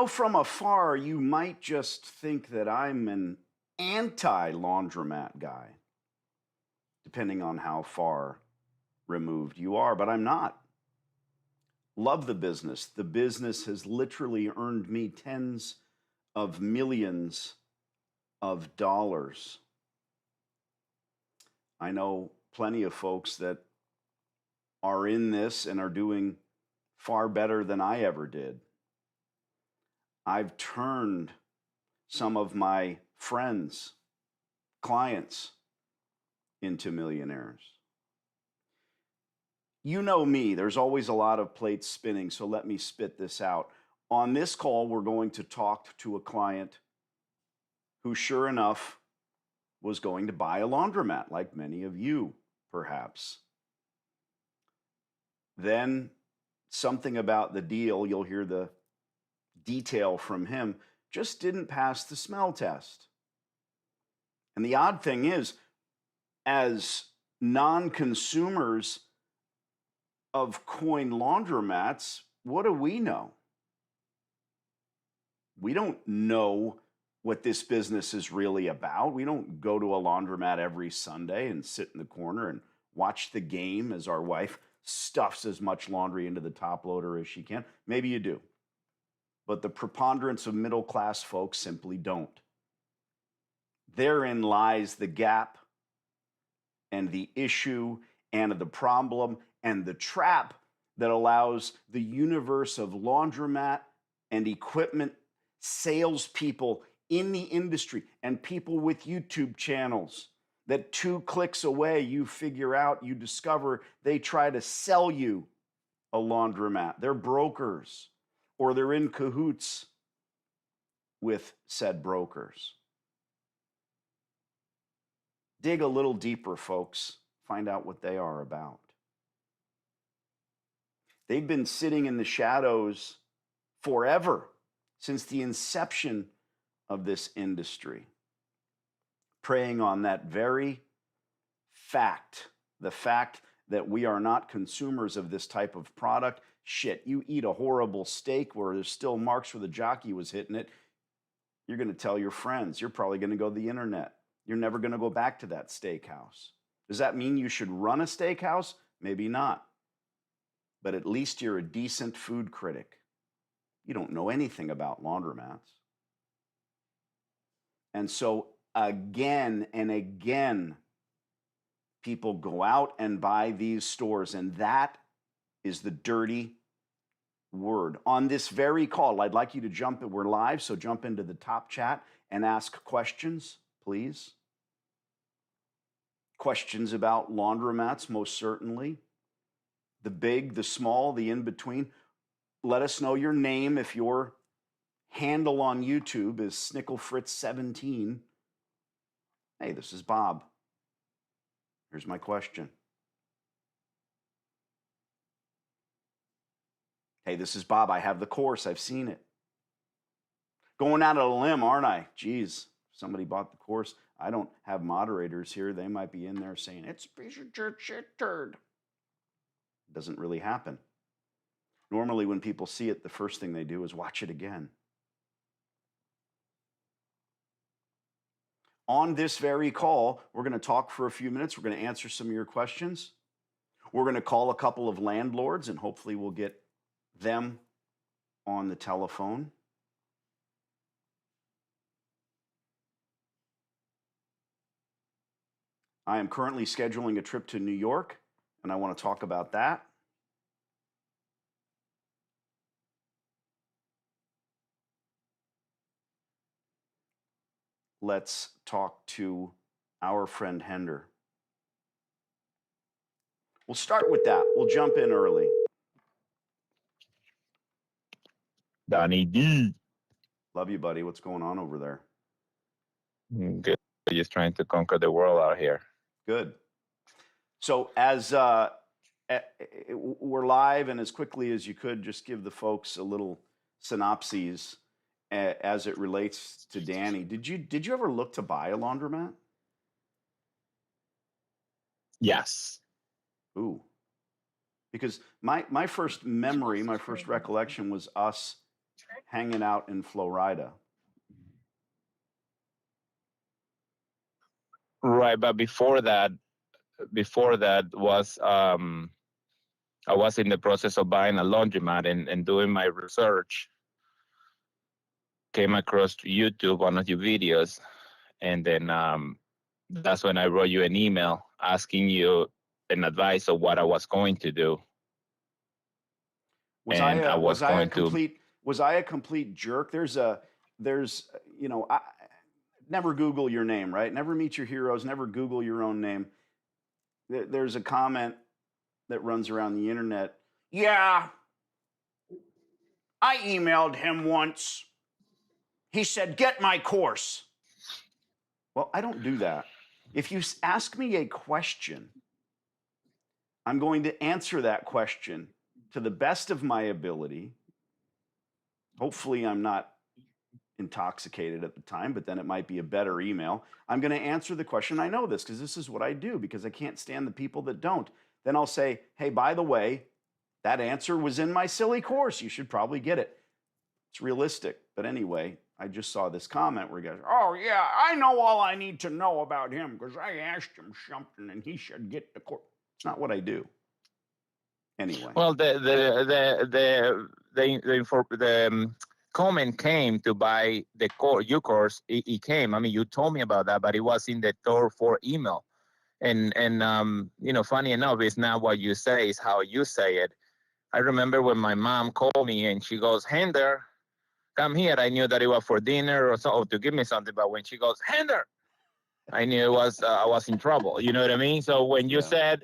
From afar, you might just think that I'm an anti-laundromat guy, depending on how far removed you are, but I'm not. Love the business. The business has literally earned me tens of millions of dollars. I know plenty of folks that are in this and are doing far better than I ever did. I've turned some of my friends, clients, into millionaires. You know me, there's always a lot of plates spinning, so let me spit this out. On this call, we're going to talk to a client who, sure enough, was going to buy a laundromat, like many of you, perhaps. Then something about the deal, you'll hear the detail from him, just didn't pass the smell test. And the odd thing is, as non-consumers of coin laundromats, what do we know? We don't know what this business is really about. We don't go to a laundromat every Sunday and sit in the corner and watch the game as our wife stuffs as much laundry into the top loader as she can. Maybe you do. But the preponderance of middle-class folks simply don't. Therein lies the gap and the issue and the problem and the trap that allows the universe of laundromat and equipment salespeople in the industry and people with YouTube channels that 2 clicks away, you figure out, you discover they try to sell you a laundromat. They're brokers, or they're in cahoots with said brokers. Dig a little deeper, folks. Find out what they are about. They've been sitting in the shadows forever, since the inception of this industry, preying on that very fact, the fact that we are not consumers of this type of product. Shit, you eat a horrible steak where there's still marks where the jockey was hitting it, you're going to tell your friends. You're probably going to go to the internet. You're never going to go back to that steakhouse. Does that mean you should run a steakhouse? Maybe not. But at least you're a decent food critic. You don't know anything about laundromats. And so again and again, people go out and buy these stores, and that is the dirty word. On this very call, I'd like you to jump in. We're live, so jump into the top chat and ask questions, please. Questions about laundromats, most certainly. The big, the small, the in-between. Let us know your name if your handle on YouTube is SnickelFritz17. Hey, this is Bob. Here's my question. Hey, this is Bob. I have the course. I've seen it. Going out on a limb, aren't I? Geez, somebody bought the course. I don't have moderators here. They might be in there saying, it's a piece of shit turd. It doesn't really happen. Normally, when people see it, the first thing they do is watch it again. On this very call, we're going to talk for a few minutes. We're going to answer some of your questions. We're going to call a couple of landlords, and hopefully we'll get them on the telephone. I am currently scheduling a trip to New York, and I want to talk about that. Let's talk to our friend Hender. We'll start with that. We'll jump in early. Donnie D. Love you, buddy. What's going on over there? Good. Just trying to conquer the world out here. Good. So as we're live, and as quickly as you could, just give the folks a little synopsis as it relates to Danny. Did you ever look to buy a laundromat? Yes. Ooh. Because my first memory, my first recollection was us hanging out in Florida. Right, but before that was I was in the process of buying a laundromat and doing my research. Came across YouTube, one of your videos, and then that's when I wrote you an email asking you an advice of what I was going to do. Was I And I a, was was I a going to. complete was I a complete jerk? There's never Google your name, right? Never meet your heroes. Never Google your own name. There's a comment that runs around the internet. Yeah, I emailed him once. He said, "Get my course." Well, I don't do that. If you ask me a question, I'm going to answer that question to the best of my ability. Hopefully, I'm not intoxicated at the time, but then it might be a better email. I'm going to answer the question. I know this because this is what I do, because I can't stand the people that don't. Then I'll say, hey, by the way, that answer was in my silly course. You should probably get it. It's realistic. But anyway, I just saw this comment where he goes, oh, yeah, I know all I need to know about him because I asked him something and he should get the course. It's not what I do. Anyway. Well, the comment came to buy the your course. It came. I mean, you told me about that, but it was in the door for email. And funny enough, it's not what you say; it's how you say it. I remember when my mom called me and she goes, "Hender, come here." I knew that it was for dinner or so, or to give me something. But when she goes, "Hender," I knew it was I was in trouble. You know what I mean? So when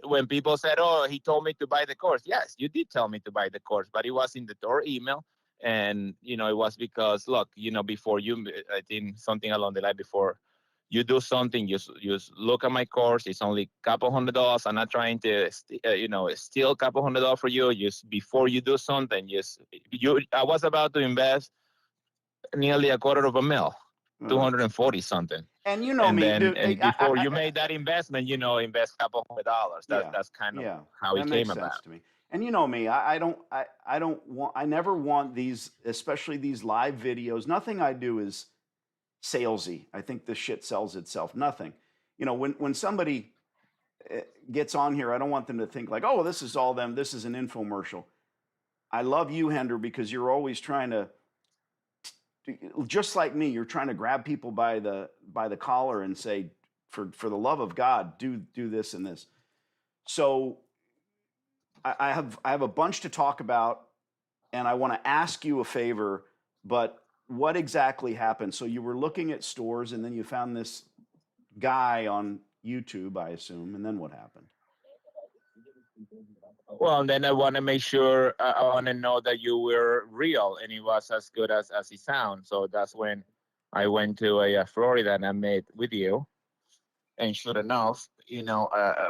when people said, "Oh, he told me to buy the course," yes, you did tell me to buy the course, but it was in the door email, and it was because look, before I think something along the line before you do something, you look at my course. It's only a couple $100. I'm not trying to steal a couple $100 for you. Just before you do something, I was about to invest nearly $250,000, 240 something. And you know And me, then, dude. and before you made that investment, invest a couple $100. Yeah, That's kind of yeah, how that it makes came sense about. to me. And you know me, I don't want, I never want these, especially these live videos. Nothing I do is salesy. I think this shit sells itself. Nothing. When somebody gets on here, I don't want them to think like, oh, this is all them. This is an infomercial. I love you, Hender, because you're always trying to, just like me, you're trying to grab people by the collar and say, for the love of God, do this and this. So I have a bunch to talk about, and I want to ask you a favor. But what exactly happened? So you were looking at stores, and then you found this guy on YouTube, I assume, and then what happened? Well, then I want to make sure, I want to know that you were real and it was as good as it sounds. So that's when I went to Florida and I met with you. And sure enough,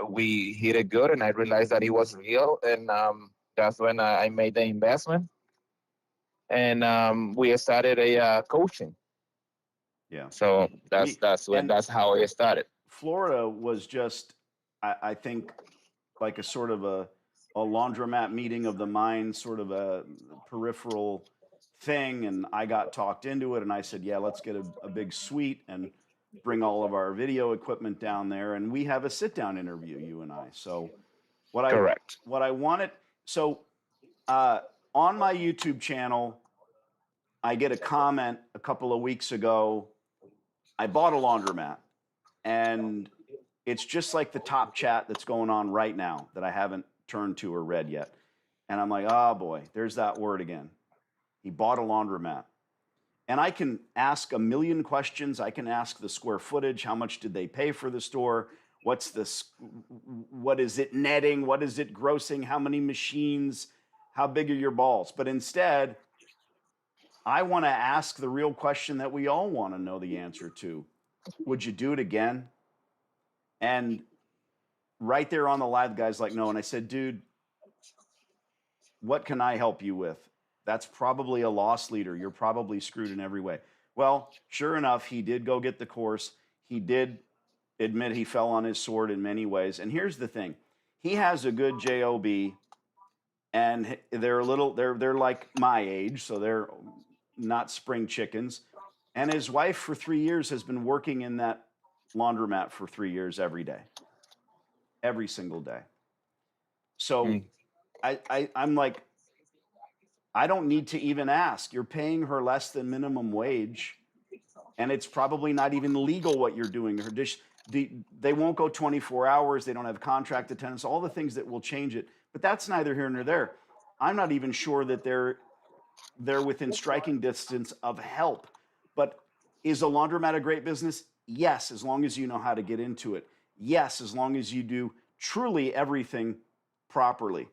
we hit it good and I realized that it was real. And that's when I made the investment. And we started a coaching. Yeah. So And that's how it started. Florida was just, I think, like a sort of a laundromat meeting of the mind, sort of a peripheral thing. And I got talked into it, and I said, yeah, let's get a big suite and bring all of our video equipment down there, and we have a sit down interview, you and I. So Correct. what I wanted, so uh, on my YouTube channel, I get a comment a couple of weeks ago. I bought a laundromat, and it's just like the top chat that's going on right now that I haven't turned to or read yet. And I'm like, oh boy, there's that word again. He bought a laundromat. And I can ask a million questions. I can ask the square footage. How much did they pay for the store? What is it netting? What is it grossing? How many machines? How big are your balls? But instead, I want to ask the real question that we all want to know the answer to. Would you do it again? And right there on the live, the guy's like, no. And I said, dude, what can I help you with? That's probably a loss leader. You're probably screwed in every way. Well, sure enough, he did go get the course. He did admit he fell on his sword in many ways. And here's the thing. He has a good job, and they're like my age, so they're not spring chickens. And his wife for 3 years has been working in that laundromat for 3 years every day, every single day. So Mm. I'm like, I don't need to even ask. You're paying her less than minimum wage, and it's probably not even legal what you're doing. They won't go 24 hours. They don't have contract attendance, all the things that will change it. But that's neither here nor there. I'm not even sure that they're within striking distance of help. But is a laundromat a great business? Yes, as long as you know how to get into it. Yes, as long as you do truly everything properly.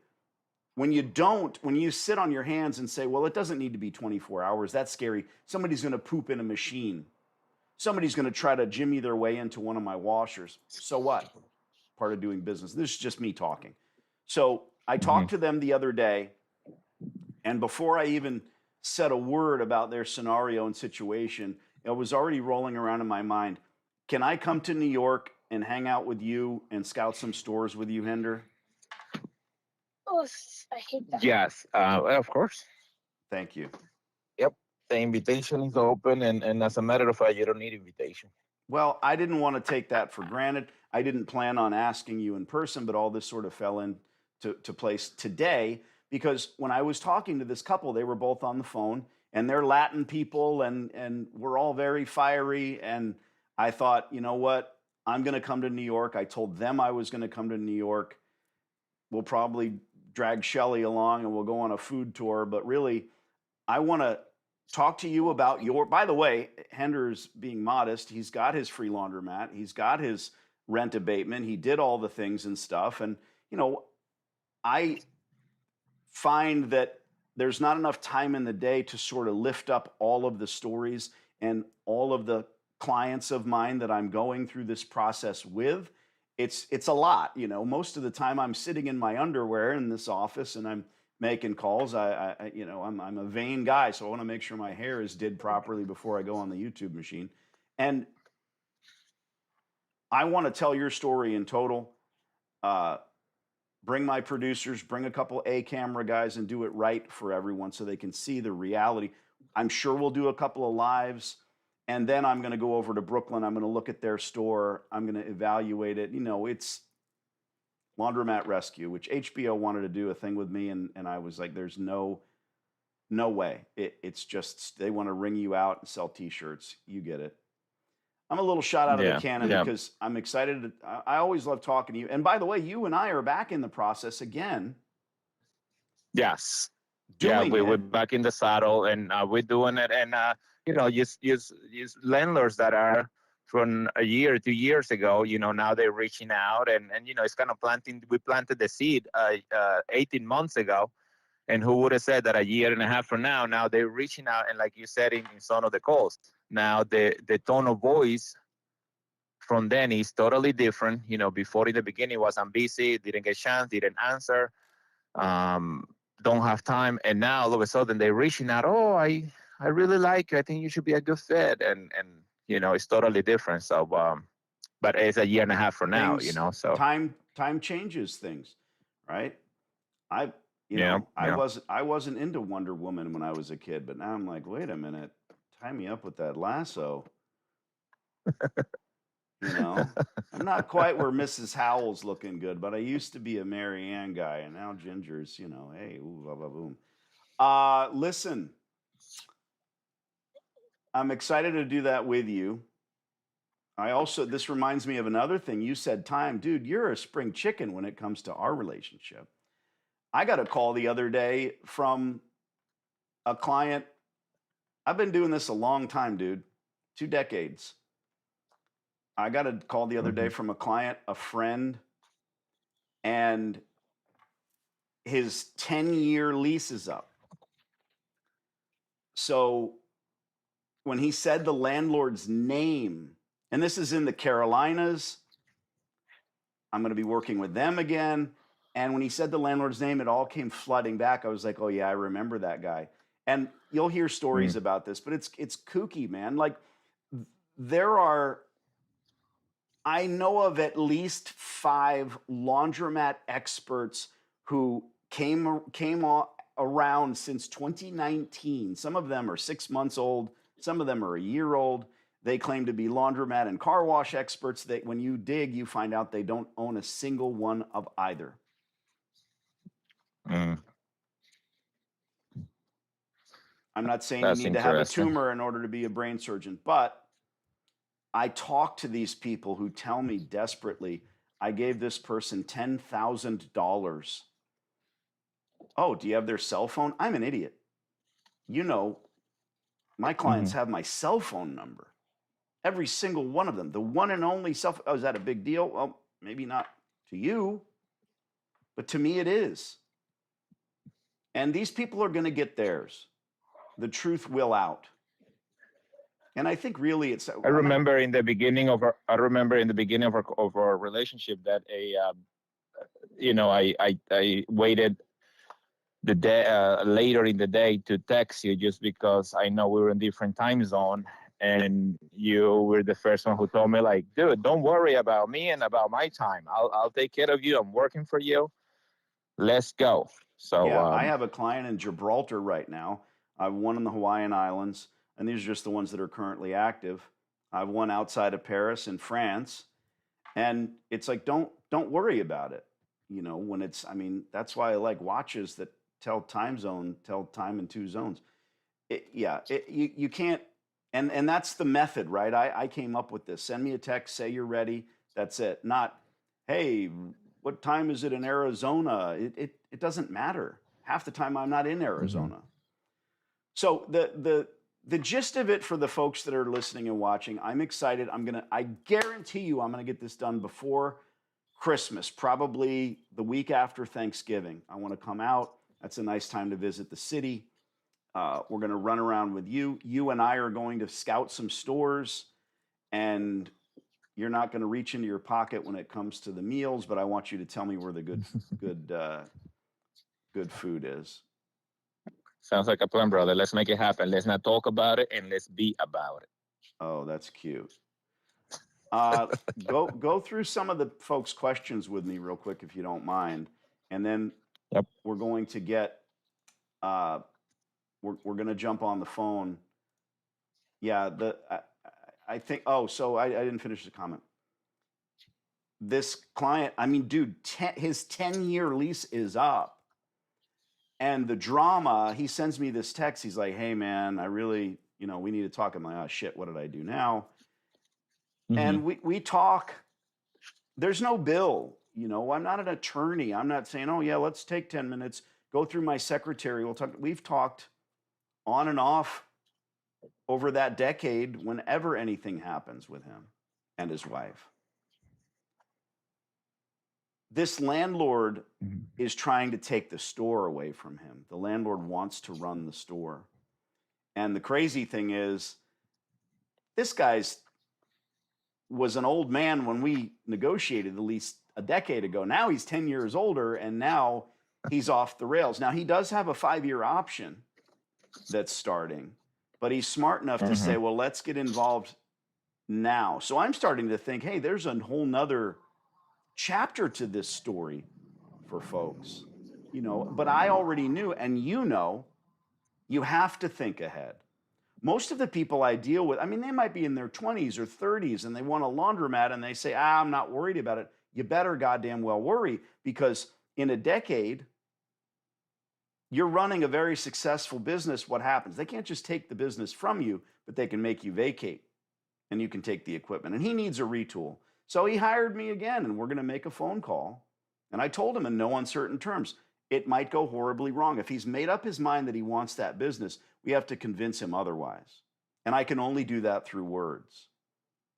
When you don't, when you sit on your hands and say, well, it doesn't need to be 24 hours, that's scary. Somebody's going to poop in a machine. Somebody's going to try to jimmy their way into one of my washers. So what? Part of doing business. This is just me talking. So I talked Mhm. to them the other day, and before I even said a word about their scenario and situation, it was already rolling around in my mind. Can I come to New York and hang out with you and scout some stores with you, Hender? Yes, of course. Thank you. Yep. The invitation is open, and as a matter of fact, you don't need invitation. Well, I didn't want to take that for granted. I didn't plan on asking you in person, but all this sort of fell into place today because when I was talking to this couple, they were both on the phone and they're Latin people and we're all very fiery. And I thought, you know what? I'm going to come to New York. I told them I was going to come to New York. We'll probably drag Shelly along and we'll go on a food tour. But really, I want to talk to you about your. By the way, Hender's being modest. He's got his free laundromat. He's got his rent abatement. He did all the things and stuff. And, I find that there's not enough time in the day to sort of lift up all of the stories and all of the clients of mine that I'm going through this process with. It's a lot, Most of the time I'm sitting in my underwear in this office and I'm making calls. I'm a vain guy, so I want to make sure my hair is did properly before I go on the YouTube machine. And I want to tell your story in total. Uh, Bring my producers, bring a couple A camera guys and do it right for everyone so they can see the reality. I'm sure we'll do a couple of lives and then I'm going to go over to Brooklyn. I'm going to look at their store. I'm going to evaluate it. It's Laundromat Rescue, which HBO wanted to do a thing with me. And I was like, there's no way. It's just, they want to ring you out and sell t-shirts. You get it. I'm a little shot out of the Yeah, cannon yeah, because I'm excited. I always love talking to you. And by the way, you and I are back in the process again, yes, yeah. doing We're it. back in the saddle, and we're doing it. And just landlords that are from a year, 2 years ago. Now they're reaching out, and it's kind of planting. We planted the seed 18 months ago, and who would have said that a year and a half from now they're reaching out, and like you said in some of the calls, now the tone of voice from then is totally different. Before in the beginning was I'm busy, didn't get chance, didn't answer, um, don't have time, and now all of a sudden they're reaching out. Oh, I really like you. I think you should be a good fit, and it's totally different. So, but it's a year and a half from now. Things, So time changes things, right? I, yeah, I yeah. wasn't into Wonder Woman when I was a kid, but now I'm like, wait a minute, tie me up with that lasso. I'm not quite where Mrs. Howell's looking good, but I used to be a Mary Ann guy, and now Ginger's, hey, ooh, blah, blah, boom. Listen, I'm excited to do that with you. This reminds me of another thing. You said time, dude, you're a spring chicken when it comes to our relationship. I got a call the other day from a client. I've been doing this a long time, dude, 2 decades. I got a call the other day Hmm. from a client, a friend, and his 10-year lease is up. So when he said the landlord's name, and this is in the Carolinas, I'm going to be working with them again. And when he said the landlord's name, it all came flooding back. I was like, oh, yeah, I remember that guy. And you'll hear stories about this, but it's kooky, man. Like there are, I know of at least 5 laundromat experts who came around since 2019. Some of them are 6 months old. Some of them are a year old. They claim to be laundromat and car wash experts. That when you dig, you find out they don't own a single one of either. Mm, I'm not saying that's you need to have a interesting. tumor in order to be a brain surgeon, but I talk to these people who tell me desperately, I gave this person $10,000. Oh, do you have their cell phone? I'm an idiot. You know, my clients have my cell phone number. Every single one of them. The one and only cell phone. Oh, is that a big deal? Well, maybe not to you, but to me it is. And these people are going to get theirs. The truth will out. And I think really it's. I remember in the beginning of our relationship that I waited the day later in the day to text you just because I know we were in different time zone, and you were the first one who told me, like, dude, don't worry about me and about my time. I'll take care of you. I'm working for you. Let's go. So yeah, I have a client in Gibraltar right now. I have one in the Hawaiian Islands, and these are just the ones that are currently active. I have one outside of Paris in France, and it's like don't worry about it. You know, when it's. I mean, that's why I like watches that tell time in 2 zones. You can't. And that's the method, right? I came up with this. Send me a text, say you're ready. That's it. Not, hey, what time is it in Arizona? It doesn't matter. Half the time I'm not in Arizona. So the gist of it for the folks that are listening and watching, I'm excited. I guarantee you I'm gonna get this done before Christmas, probably the week after Thanksgiving. I want to come out. That's a nice time to visit the city. We're going to run around with you. You and I are going to scout some stores, and you're not going to reach into your pocket when it comes to the meals, but I want you to tell me where the good food is. sounds like a plan, brother. Let's make it happen. Let's not talk about it, and let's be about it. Oh, that's cute. Go through some of the folks' questions with me real quick, if you don't mind, and then Yep. we're going to get we're going to jump on the phone. Yeah, I think. Oh, so I didn't finish the comment. This client, I mean, dude, his 10-year lease is up, and the drama. He sends me this text. He's like, "Hey, man, I really, we need to talk." I'm like, "Oh shit, what did I do now?" And we talk. There's no bill. I'm not an attorney. I'm not saying, "Oh yeah, let's take 10 minutes, go through my secretary. We'll talk." We've talked on and off over that decade whenever anything happens with him and his wife. This landlord is trying to take the store away from him. The landlord wants to run the store. And the crazy thing is, this guy's was an old man when we negotiated the lease a decade ago. Now he's 10 years older, and now he's off the rails. Now he does have a 5-year option that's starting, but he's smart enough to say, well, let's get involved now. So I'm starting to think, hey, there's a whole nother chapter to this story for folks, but I already knew, and you have to think ahead. Most of the people I deal with, I mean, they might be in their 20s or 30s and they want a laundromat and they say, I'm not worried about it. You better goddamn well worry, because in a decade, you're running a very successful business. What happens? They can't just take the business from you, but they can make you vacate and you can take the equipment. And he needs a retool. So he hired me again, and we're going to make a phone call. And I told him in no uncertain terms, it might go horribly wrong. If he's made up his mind that he wants that business, we have to convince him otherwise. And I can only do that through words.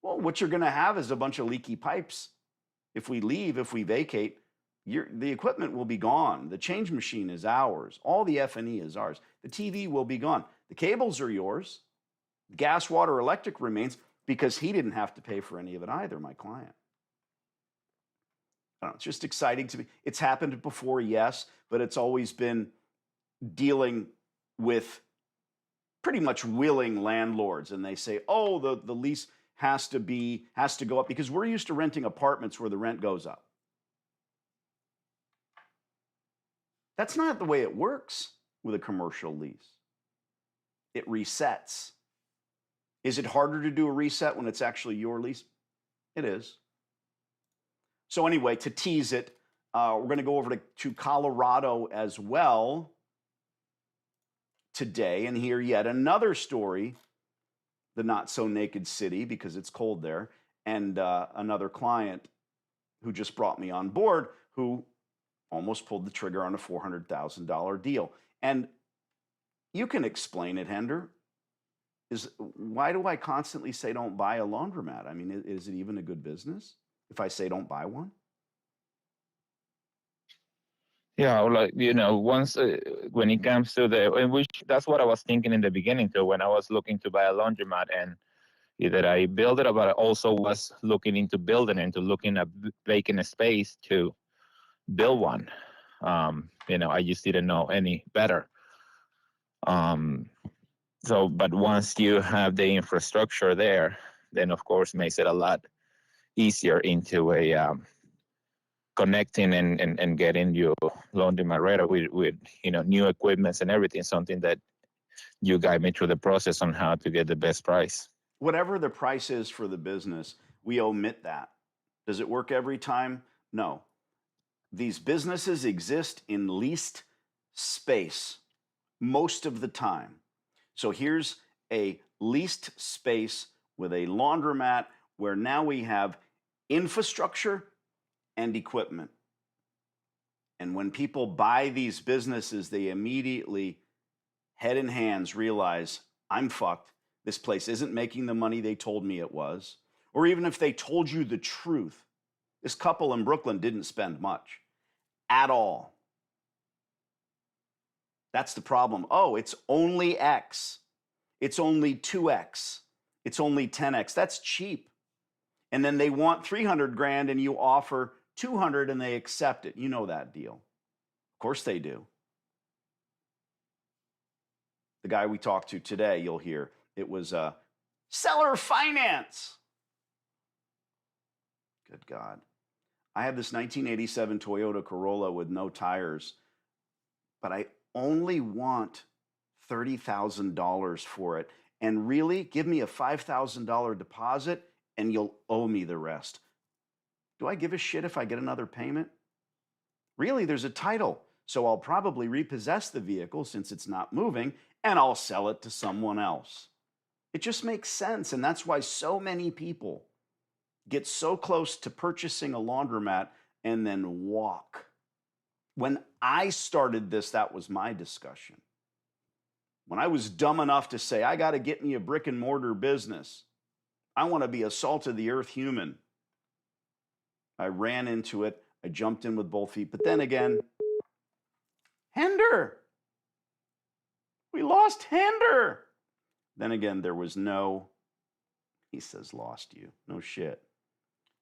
Well, what you're going to have is a bunch of leaky pipes. If we leave, if we vacate, the equipment will be gone. The change machine is ours. All the F&E is ours. The TV will be gone. The cables are yours. Gas, water, electric remains, because he didn't have to pay for any of it either, my client. I don't know, it's just exciting to me. It's happened before, yes, but it's always been dealing with pretty much willing landlords. And they say, oh, the lease has to go up, because we're used to renting apartments where the rent goes up. That's not the way it works. with a commercial lease. It resets. Is it harder to do a reset when it's actually your lease? It is. So anyway, to tease it, we're going to go over to Colorado as well today and hear yet another story, the not so naked city because it's cold there, and another client who just brought me on board who almost pulled the trigger on a $400,000 deal. And you can explain it, Hender. Why do I constantly say don't buy a laundromat? I mean, is it even a good business if I say don't buy one? Yeah, like once when it comes to that's what I was thinking in the beginning too when I was looking to buy a laundromat, and either I build it, but I also was looking into building into looking at vacant space to build one. I just didn't know any better. But once you have the infrastructure there, then of course makes it a lot easier into a connecting and getting your laundromat ready with new equipments and everything. Something that you guide me through the process on how to get the best price. Whatever the price is for the business, we omit that. Does it work every time? No. These businesses exist in leased space most of the time. So here's a leased space with a laundromat where now we have infrastructure and equipment. And when people buy these businesses, they immediately, head in hands, realize I'm fucked. This place isn't making the money they told me it was. Or even if they told you the truth, this couple in Brooklyn didn't spend much at all. That's the problem. Oh, it's only X. It's only 2X. It's only 10X. That's cheap. And then they want 300 grand and you offer 200 and they accept it. You know that deal. Of course they do. The guy we talked to today, you'll hear, it was seller finance. Good God. I have this 1987 Toyota Corolla with no tires, but I only want $30,000 for it. And really, give me a $5,000 deposit and you'll owe me the rest. Do I give a shit if I get another payment? Really, there's a title. So I'll probably repossess the vehicle since it's not moving and I'll sell it to someone else. It just makes sense. And that's why so many people get so close to purchasing a laundromat and then walk. When I started this, that was my discussion. When I was dumb enough to say, I got to get me a brick and mortar business. I want to be a salt of the earth human. I ran into it. I jumped in with both feet. But then again, Hender. We lost Hender. Then again, there was no, he says, lost you. No shit.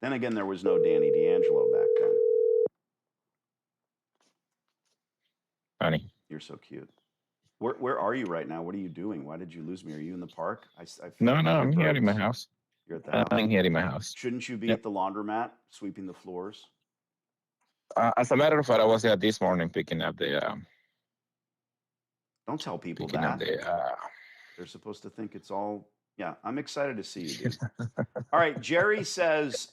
Then again, there was no Danny D'Angelo back then. Funny. You're so cute. Where are you right now? What are you doing? Why did you lose me? Are you in the park? I No, I'm here in my house. You're at the house. I'm here in my house. Shouldn't you be at the laundromat sweeping the floors? As a matter of fact, I was there this morning picking up the. Don't tell people picking that. Up the, They're supposed to think it's all. Yeah, I'm excited to see you, dude. All right, Jerry says,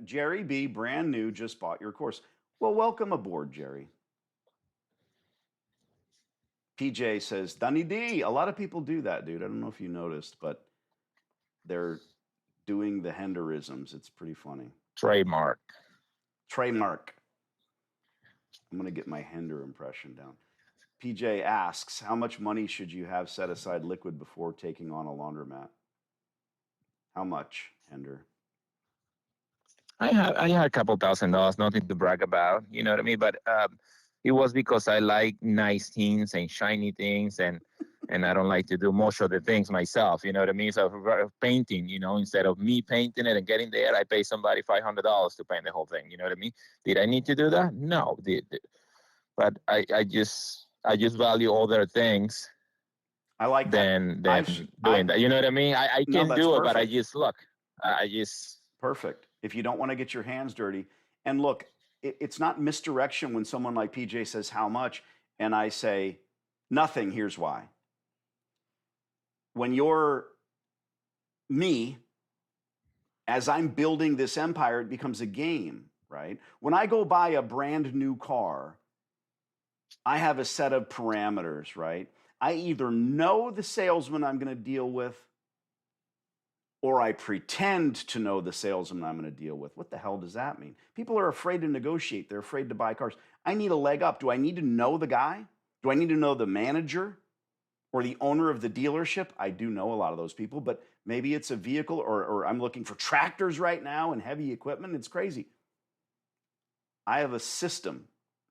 Jerry B, brand new, just bought your course. Well, welcome aboard, Jerry. PJ says, Dunny D. A lot of people do that, dude. I don't know if you noticed, but they're doing the Henderisms. It's pretty funny. Trademark. I'm going to get my Hender impression down. PJ asks, how much money should you have set aside liquid before taking on a laundromat? How much, Hender? I had a couple $1,000, nothing to brag about, you know what I mean? But it was because I like nice things and shiny things, and I don't like to do most of the things myself, you know what I mean? So painting, instead of me painting it and getting there, I pay somebody $500 to paint the whole thing, you know what I mean? Did I need to do that? No, but I just value other things. I like than doing that. You know what I mean? I can do it, but I just perfect. If you don't want to get your hands dirty, and look, it's not misdirection when someone like PJ says how much, and I say Nothing. Here's why. When you're me, as I'm building this empire, it becomes a game, right? When I go buy a brand new car, I have a set of parameters, right? I either know the salesman I'm going to deal with, or I pretend to know the salesman I'm going to deal with. What the hell does that mean? People are afraid to negotiate. They're afraid to buy cars. I need a leg up. Do I need to know the guy? Do I need to know the manager or the owner of the dealership? I do know a lot of those people, but maybe it's a vehicle, or I'm looking for tractors right now and heavy equipment. It's crazy. I have a system,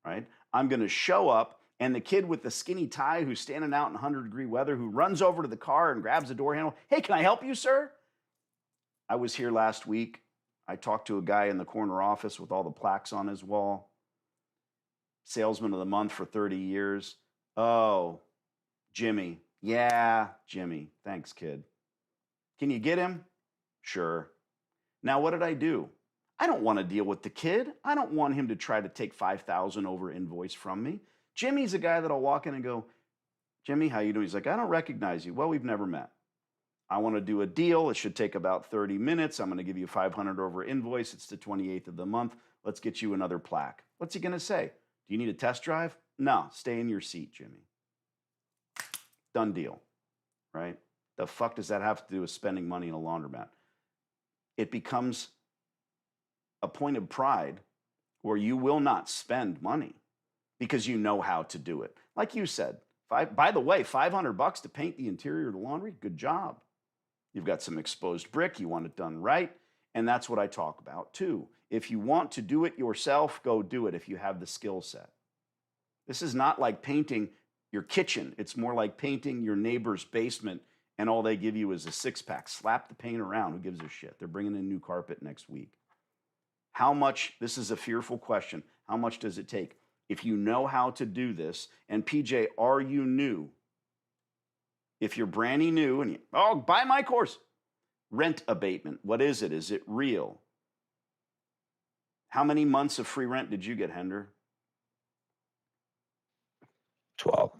right? I'm going to show up, and the kid with the skinny tie who's standing out in 100-degree weather, who runs over to the car and grabs the door handle. Hey, can I help you, sir? I was here last week. I talked to a guy in the corner office with all the plaques on his wall. Salesman of the month for 30 years. Oh, Jimmy. Yeah, Jimmy. Thanks, kid. Can you get him? Sure. Now, what did I do? I don't want to deal with the kid. I don't want him to try to take $5,000 over invoice from me. Jimmy's a guy that I'll walk in and go, Jimmy, how you doing? He's like, I don't recognize you. Well, we've never met. I want to do a deal. It should take about 30 minutes. I'm going to give you $500 over invoice. It's the 28th of the month. Let's get you another plaque. What's he going to say? Do you need a test drive? No, stay in your seat, Jimmy. Done deal, right? The fuck does that have to do with spending money in a laundromat? It becomes a point of pride where you will not spend money because you know how to do it. Like you said, by the way, $500 to paint the interior of the laundry, good job. You've got some exposed brick, you want it done right, and that's what I talk about too. If you want to do it yourself, go do it if you have the skill set. This is not like painting your kitchen. It's more like painting your neighbor's basement and all they give you is a six-pack. Slap the paint around. Who gives a shit? They're bringing in new carpet next week. How much, this is a fearful question, how much does it take? If you know how to do this, and PJ, are you new? If you're brand new and buy my course. Rent abatement, what is it? Is it real? How many months of free rent did you get, Hender? 12.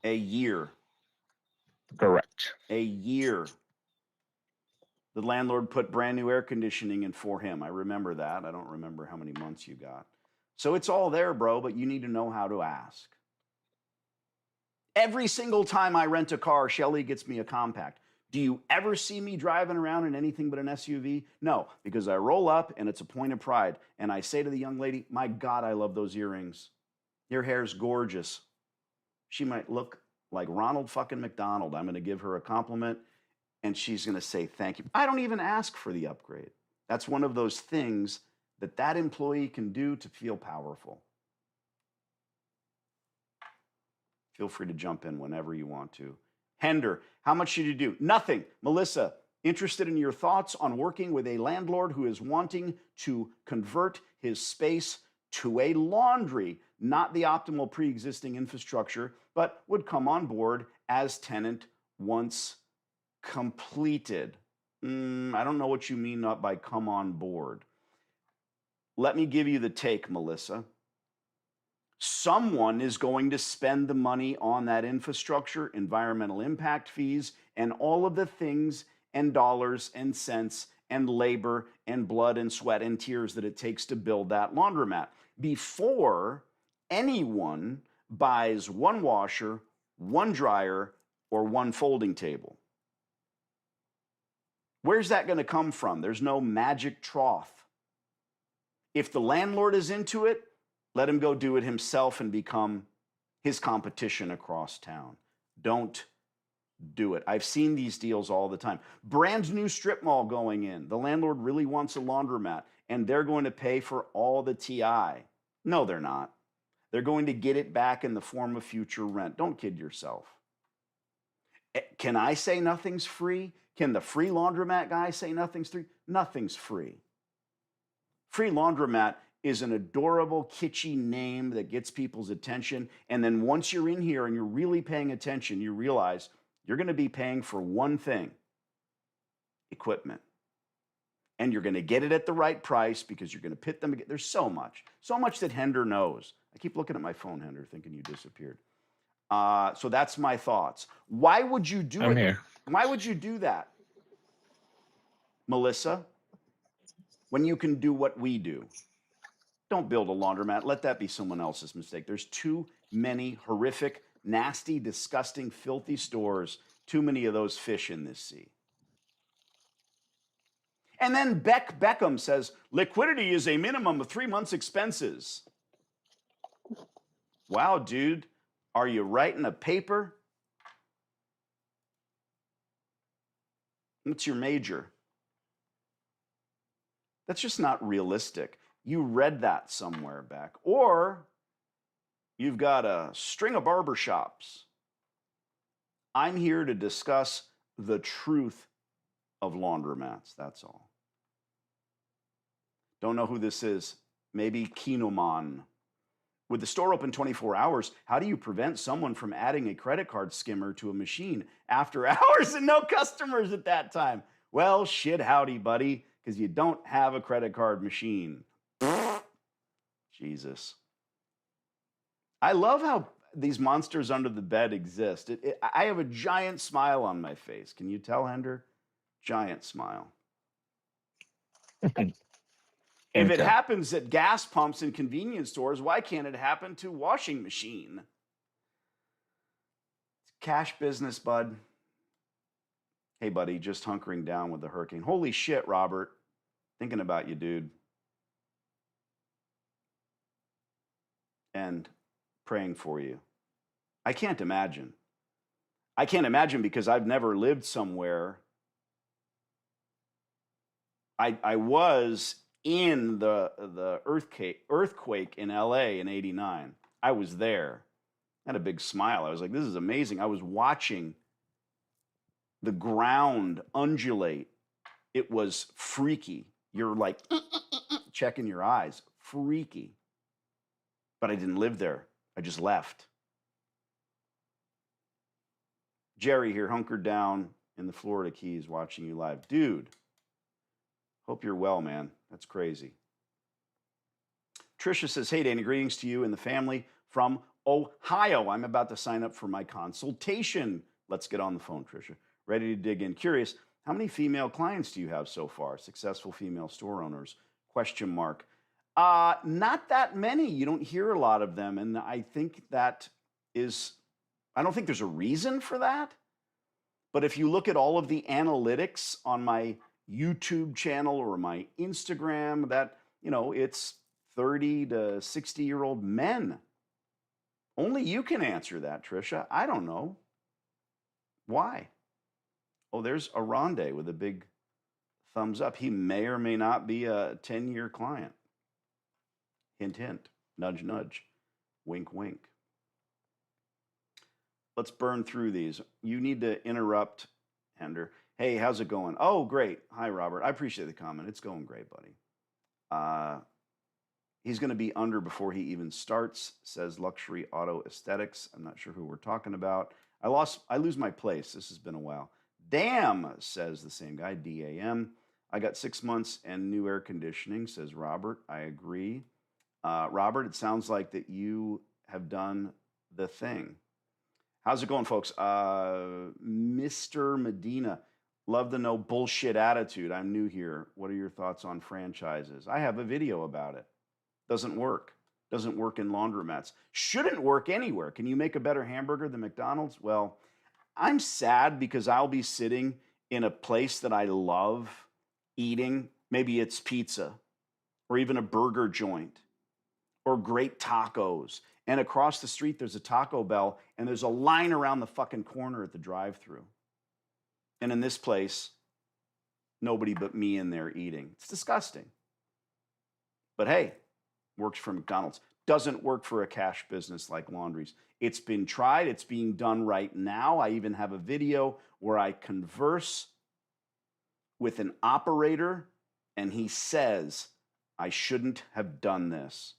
A year. Correct. A year. The landlord put brand new air conditioning in for him. I remember that. I don't remember how many months you got. So it's all there, bro, but you need to know how to ask. Every single time I rent a car, Shelly gets me a compact. Do you ever see me driving around in anything but an SUV? No, because I roll up and it's a point of pride. And I say to the young lady, my God, I love those earrings. Your hair's gorgeous. She might look like Ronald fucking McDonald. I'm going to give her a compliment and she's going to say thank you. I don't even ask for the upgrade. That's one of those things that employee can do to feel powerful. Feel free to jump in whenever you want to. Hender, how much should you do? Nothing. Melissa, interested in your thoughts on working with a landlord who is wanting to convert his space to a laundry, not the optimal pre-existing infrastructure, but would come on board as tenant once completed. I don't know what you mean by come on board. Let me give you the take, Melissa. Someone is going to spend the money on that infrastructure, environmental impact fees, and all of the things and dollars and cents and labor and blood and sweat and tears that it takes to build that laundromat before anyone buys one washer, one dryer, or one folding table. Where's that going to come from? There's no magic trough. If the landlord is into it, let him go do it himself and become his competition across town. Don't do it. I've seen these deals all the time. Brand new strip mall going in. The landlord really wants a laundromat, and they're going to pay for all the TI. No, they're not. They're going to get it back in the form of future rent. Don't kid yourself. Can I say nothing's free? Can the free laundromat guy say nothing's free? Nothing's free. Free laundromat is an adorable, kitschy name that gets people's attention. And then once you're in here and you're really paying attention, you realize you're going to be paying for one thing: equipment. and you're going to get it at the right price because you're going to pit them. There's so much that Hender knows. I keep looking at my phone, Hender, thinking you disappeared. So that's my thoughts. Why would you do I'm it? here. Why would you do that, Melissa, when you can do what we do? Don't build a laundromat. Let that be someone else's mistake. There's too many horrific, nasty, disgusting, filthy stores. Too many of those fish in this sea. And then Beckham says, liquidity is a minimum of 3 months' expenses. Wow, dude, are you writing a paper? What's your major? That's just not realistic. You read that somewhere, Beck. Or you've got a string of barbershops. I'm here to discuss the truth of laundromats, that's all. Don't know who this is. Maybe Kinoman. With the store open 24 hours, how do you prevent someone from adding a credit card skimmer to a machine after hours and no customers at that time? Well, shit howdy, buddy, because you don't have a credit card machine. Jesus. I love how these monsters under the bed exist. I have a giant smile on my face. Can you tell, Hender? Giant smile. If it happens at gas pumps and convenience stores, why can't it happen to washing machine? It's cash business, bud. Hey, buddy, just hunkering down with the hurricane. Holy shit, Robert. Thinking about you, dude. And praying for you. I can't imagine. I can't imagine because I've never lived somewhere. I was in the earthquake in LA in '89. I was there. I had a big smile. I was like, this is amazing. I was watching the ground undulate. It was freaky. You're like checking your eyes. Freaky. But I didn't live there. I just left. Jerry here, hunkered down in the Florida Keys watching you live. Dude, hope you're well, man. That's crazy. Trisha says, hey, Danny, greetings to you and the family from Ohio. I'm about to sign up for my consultation. Let's get on the phone, Trisha. Ready to dig in. Curious, how many female clients do you have so far? Successful female store owners? Question mark. Not that many. You don't hear a lot of them. And I think that is, I don't think there's a reason for that. But if you look at all of the analytics on my YouTube channel or my Instagram, that, you know, it's 30 to 60-year-old men. Only you can answer that, Trisha. I don't know. Why? Oh, there's Aronde with a big thumbs up. He may or may not be a 10-year client. Hint, hint. Nudge, nudge. Wink, wink. Let's burn through these. You need to interrupt, Hender. Hey, how's it going? Oh, great. Hi, Robert. I appreciate the comment. It's going great, buddy. He's going to be under before he even starts, says Luxury Auto Aesthetics. I'm not sure who we're talking about. I lose my place. This has been a while. Damn, says the same guy, DAM. I got 6 months and new air conditioning, says Robert. I agree. Robert, it sounds like that you have done the thing. How's it going, folks? Mr. Medina, love the no bullshit attitude. I'm new here. What are your thoughts on franchises? I have a video about it. Doesn't work. Doesn't work in laundromats. Shouldn't work anywhere. Can you make a better hamburger than McDonald's? Well, I'm sad because I'll be sitting in a place that I love eating. Maybe it's pizza or even a burger joint or great tacos. And across the street, there's a Taco Bell, and there's a line around the fucking corner at the drive-thru. And in this place, nobody but me in there eating. It's disgusting. But hey, works for McDonald's. Doesn't work for a cash business like laundries. It's been tried. It's being done right now. I even have a video where I converse with an operator, and he says, I shouldn't have done this.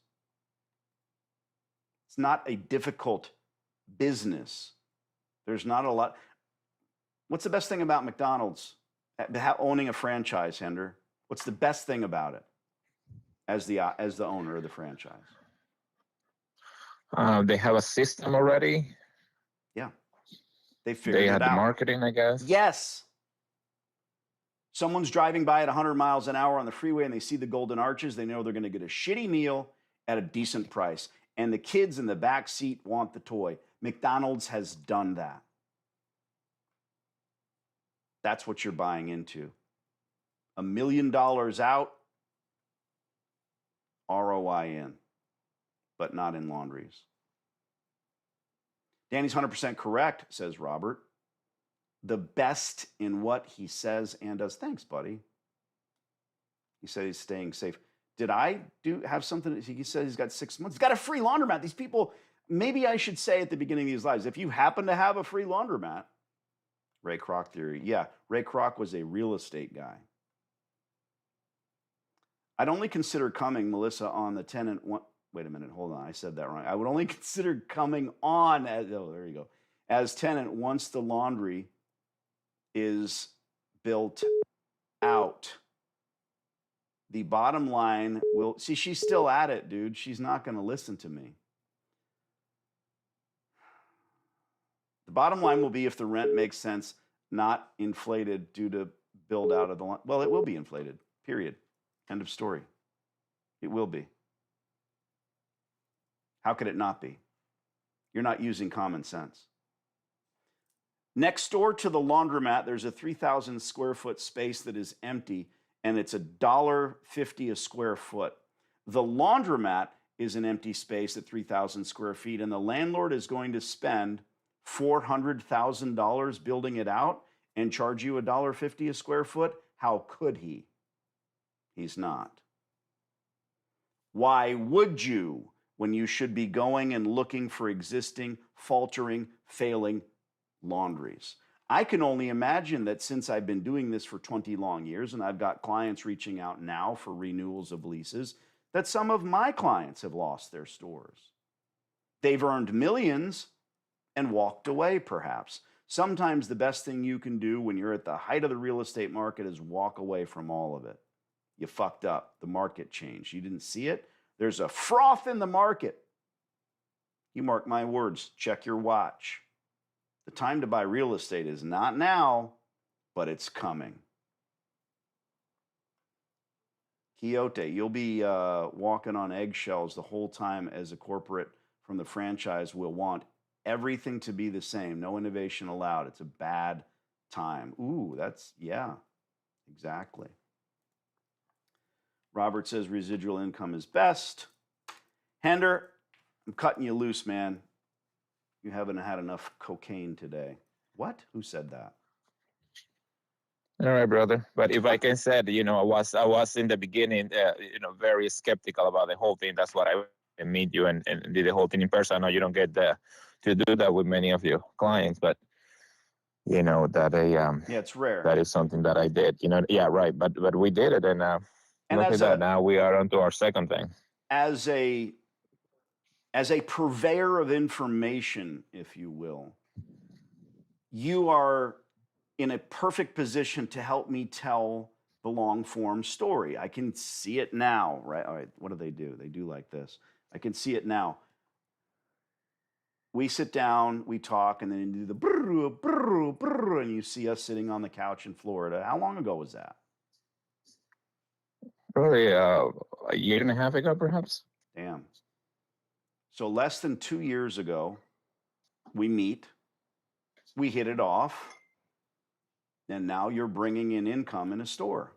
It's not a difficult business. There's not a lot. What's the best thing about McDonald's? Owning a franchise, Hender? What's the best thing about it as the owner of the franchise? They have a system already. Yeah. They figured They it had the out. marketing, I guess. Yes. Someone's driving by at 100 miles an hour on the freeway and they see the Golden Arches. They know they're going to get a shitty meal at a decent price. And the kids in the back seat want the toy. McDonald's has done that. That's what you're buying into. $1 million out, ROI in, but not in laundries. Danny's 100% correct, says Robert. The best in what he says and does. Thanks, buddy. He said he's staying safe. Did I have something? He said he's got 6 months. He's got a free laundromat. These people, maybe I should say at the beginning of these lives, if you happen to have a free laundromat, Ray Kroc theory. Yeah, Ray Kroc was a real estate guy. I'd only consider coming, Melissa, on the tenant one. Wait a minute, hold on. I said that wrong. I would only consider coming on as, oh, there you go, as tenant once the laundry is built out. The bottom line will, see, she's still at it, dude. She's not going to listen to me. The bottom line will be if the rent makes sense, not inflated due to build out of the line. Well, it will be inflated, period. End of story. It will be. How could it not be? You're not using common sense. Next door to the laundromat, there's a 3,000 square foot space that is empty, and it's $1.50 a square foot. The laundromat is an empty space at 3,000 square feet, and the landlord is going to spend $400,000 building it out and charge you $1.50 a square foot? How could he? He's not. Why would you, when you should be going and looking for existing, faltering, failing laundries? I can only imagine that since I've been doing this for 20 long years and I've got clients reaching out now for renewals of leases, that some of my clients have lost their stores. They've earned millions and walked away, perhaps. Sometimes the best thing you can do when you're at the height of the real estate market is walk away from all of it. You fucked up. The market changed. You didn't see it. There's a froth in the market. You mark my words. Check your watch. The time to buy real estate is not now, but it's coming. Quixote, you'll be walking on eggshells the whole time as a corporate from the franchise will want everything to be the same. No innovation allowed. It's a bad time. Ooh, that's, yeah, exactly. Robert says residual income is best. Hender, I'm cutting you loose, man. You haven't had enough cocaine today. What? Who said that? All right, brother. But if I can say, I was in the beginning, very skeptical about the whole thing. That's what I meet you and did the whole thing in person. I know you don't get to do that with many of your clients, but that yeah, it's rare. That is something that I did. Yeah, right. But we did it, and look at that. Now we are on to our second thing. As a purveyor of information, if you will, you are in a perfect position to help me tell the long form story. I can see it now, right? All right, what do? They do like this. I can see it now. We sit down, we talk, and then you do the brrr, brrr, brrr, and you see us sitting on the couch in Florida. How long ago was that? Probably a year and a half ago, perhaps. Damn. So less than 2 years ago, we meet, we hit it off, and now you're bringing in income in a store.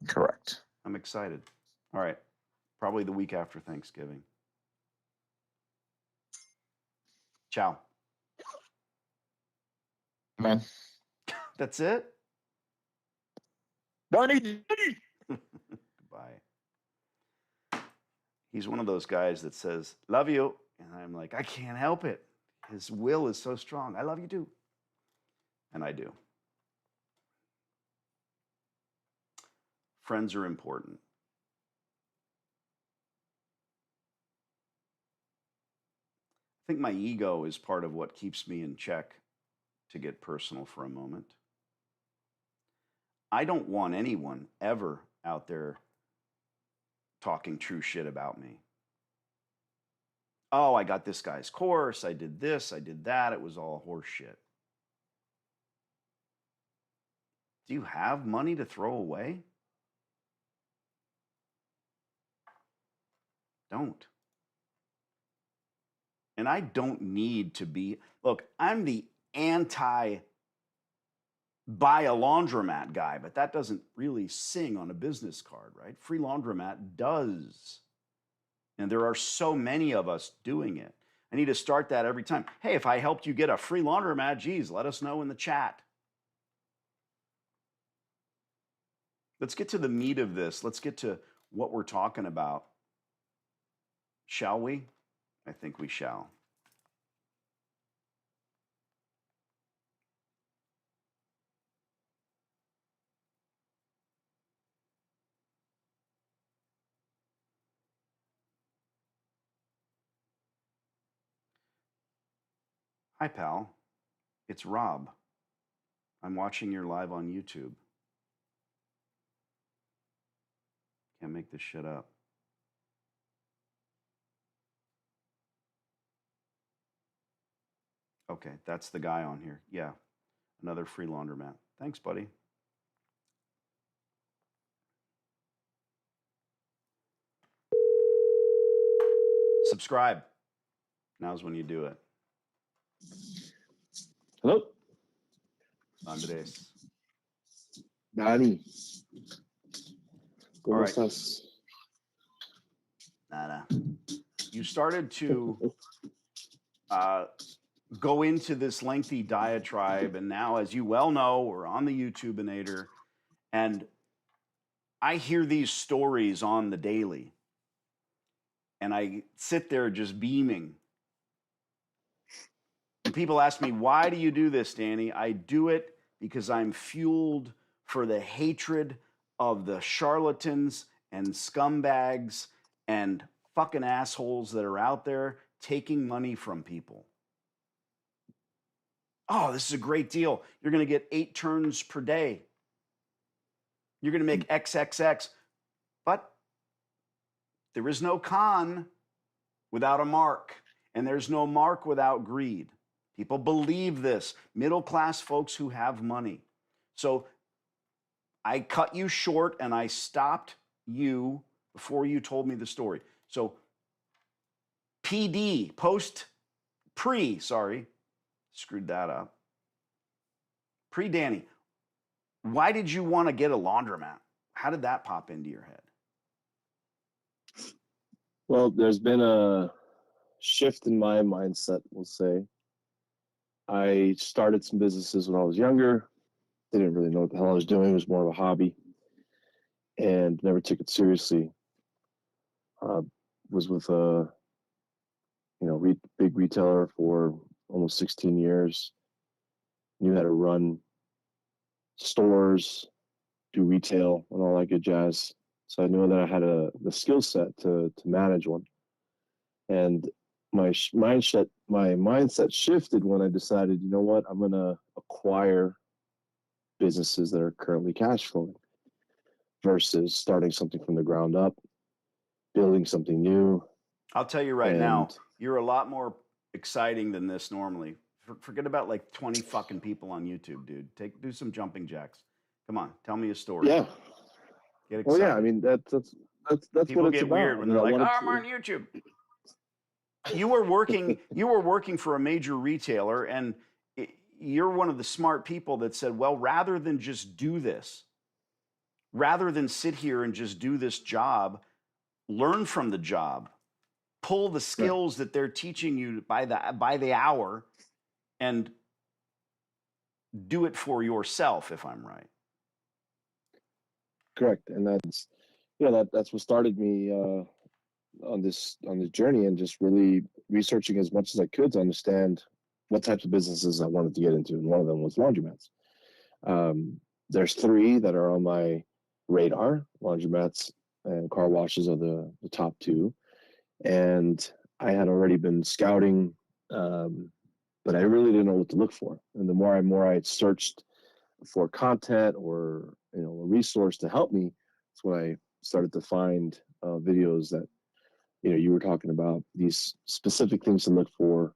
Correct. I'm excited. All right. Probably the week after Thanksgiving. Ciao. Man. That's it? Goodbye. He's one of those guys that says, love you. And I'm like, I can't help it. His will is so strong. I love you too. And I do. Friends are important. I think my ego is part of what keeps me in check, to get personal for a moment. I don't want anyone ever out there talking true shit about me. Oh, I got this guy's course. I did this. I did that. It was all horse shit. Do you have money to throw away? Don't. And I don't need to be, look, I'm the anti buy a laundromat guy, but that doesn't really sing on a business card, right? Free laundromat does. And there are so many of us doing it. I need to start that every time. Hey, if I helped you get a free laundromat, geez, let us know in the chat. Let's get to the meat of this. Let's get to what we're talking about. Shall we? I think we shall. Hi, pal. It's Rob. I'm watching your live on YouTube. Can't make this shit up. Okay, that's the guy on here. Yeah, another free laundromat. Thanks, buddy. Subscribe. Now's when you do it. Hello? Andres. Dani. ¿Cómo All right. estás? Nada. You started to go into this lengthy diatribe, and now, as you well know, we're on the YouTubeinator, and I hear these stories on the daily, and I sit there just beaming. And people ask me, why do you do this, Danny? I do it because I'm fueled for the hatred of the charlatans and scumbags and fucking assholes that are out there taking money from people. Oh, this is a great deal. You're going to get 8 turns per day. You're going to make XXX. But there is no con without a mark, and there's no mark without greed. People believe this. Middle-class folks who have money. So I cut you short, and I stopped you before you told me the story. So screwed that up. Pre-Danny, why did you want to get a laundromat? How did that pop into your head? Well, there's been a shift in my mindset, we'll say. I started some businesses when I was younger. Didn't really know what the hell I was doing. It was more of a hobby and never took it seriously. Was with a big retailer for almost 16 years. Knew how to run stores, do retail, and all that good jazz. So I knew that I had the skill set to manage one. And my mindset shifted when I decided, you know what, I'm going to acquire businesses that are currently cash flowing versus starting something from the ground up, building something new. I'll tell you right now, you're a lot more exciting than this normally. Forget about like 20 fucking people on YouTube, dude. Do some jumping jacks. Come on, tell me a story. Yeah. Get excited. Well, yeah, I mean, that's people what it's get about. weird when they're like, "Oh, I'm on YouTube." You were working for a major retailer, and you're one of the smart people that said, well, rather than just do this, rather than sit here and just do this job, learn from the job, pull the skills that they're teaching you by the hour, and do it for yourself, if I'm right. Correct. And that's that's what started me on this journey, and just really researching as much as I could to understand what types of businesses I wanted to get into. And one of them was laundromats. There's 3 that are on my radar. Laundromats and car washes are the top 2. And I had already been scouting, but I really didn't know what to look for. And the more I searched for content or a resource to help me, that's when I started to find videos that you were talking about, these specific things to look for,